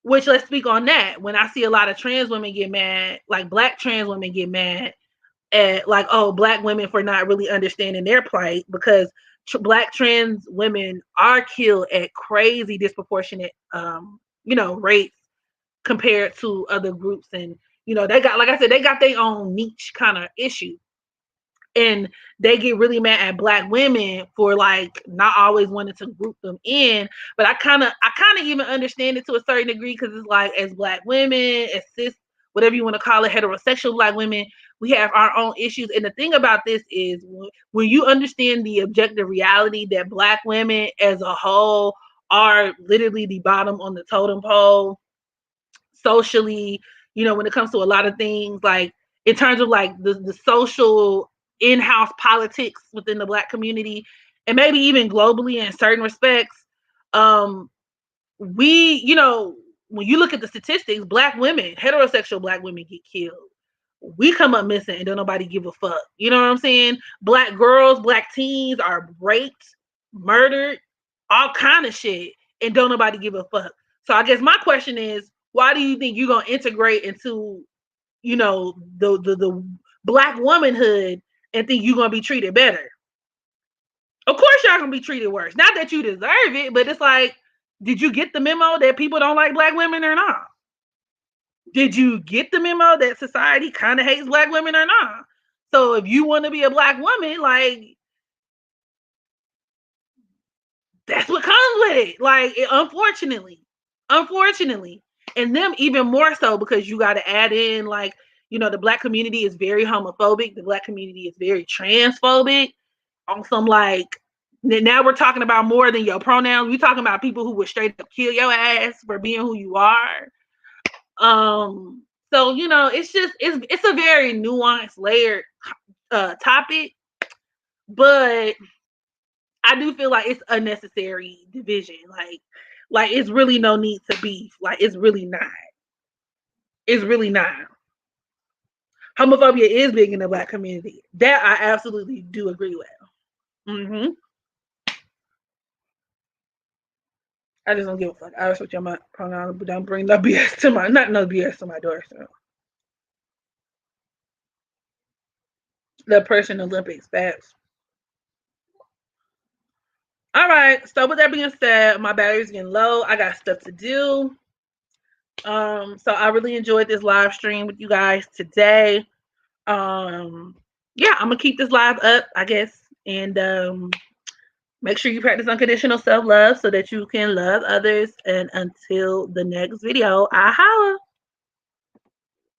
Which let's speak on that. When I see a lot of trans women get mad, like black trans women get mad at like, oh, black women for not really understanding their plight, because black trans women are killed at crazy disproportionate rates compared to other groups. And they got, like I said, they got their own niche kind of issue, and they get really mad at black women for like not always wanting to group them in. But I kind of even understand it to a certain degree, because it's like, as black women, as cis, whatever you want to call it, heterosexual black women, we have our own issues. And the thing about this is, when you understand the objective reality that black women as a whole are literally the bottom on the totem pole socially, when it comes to a lot of things, like in terms of like the social in-house politics within the black community, and maybe even globally in certain respects. We, when you look at the statistics, black women, heterosexual black women, get killed. We come up missing and don't nobody give a fuck. You know what I'm saying? Black girls, black teens are raped, murdered, all kind of shit, and don't nobody give a fuck. So I guess my question is, why do you think you're gonna integrate into, the black womanhood, and think you're gonna be treated better? Of course y'all gonna be treated worse. Not that you deserve it, but it's like, did you get the memo that people don't like black women or not? Did you get the memo that society kind of hates black women or not? So if you want to be a black woman, like, that's what comes with it. Like, unfortunately, and them even more so, because you got to add in, like, the black community is very homophobic. The black community is very transphobic. On some like, now we're talking about more than your pronouns. We're talking about people who would straight up kill your ass for being who you are. So it's a very nuanced, layered topic, but I do feel like it's unnecessary division. Like it's really no need to beef. Like, it's really not. It's really not. Homophobia is big in the black community. That I absolutely do agree with. I just don't give a fuck. I respect your pronouns, but don't bring no BS to my door. So the Persian Olympics, facts. All right. So with that being said, my battery's getting low. I got stuff to do. So I really enjoyed this live stream with you guys today. Yeah, I'm gonna keep this live up, I guess, and make sure you practice unconditional self-love so that you can love others. And until the next video, I holla.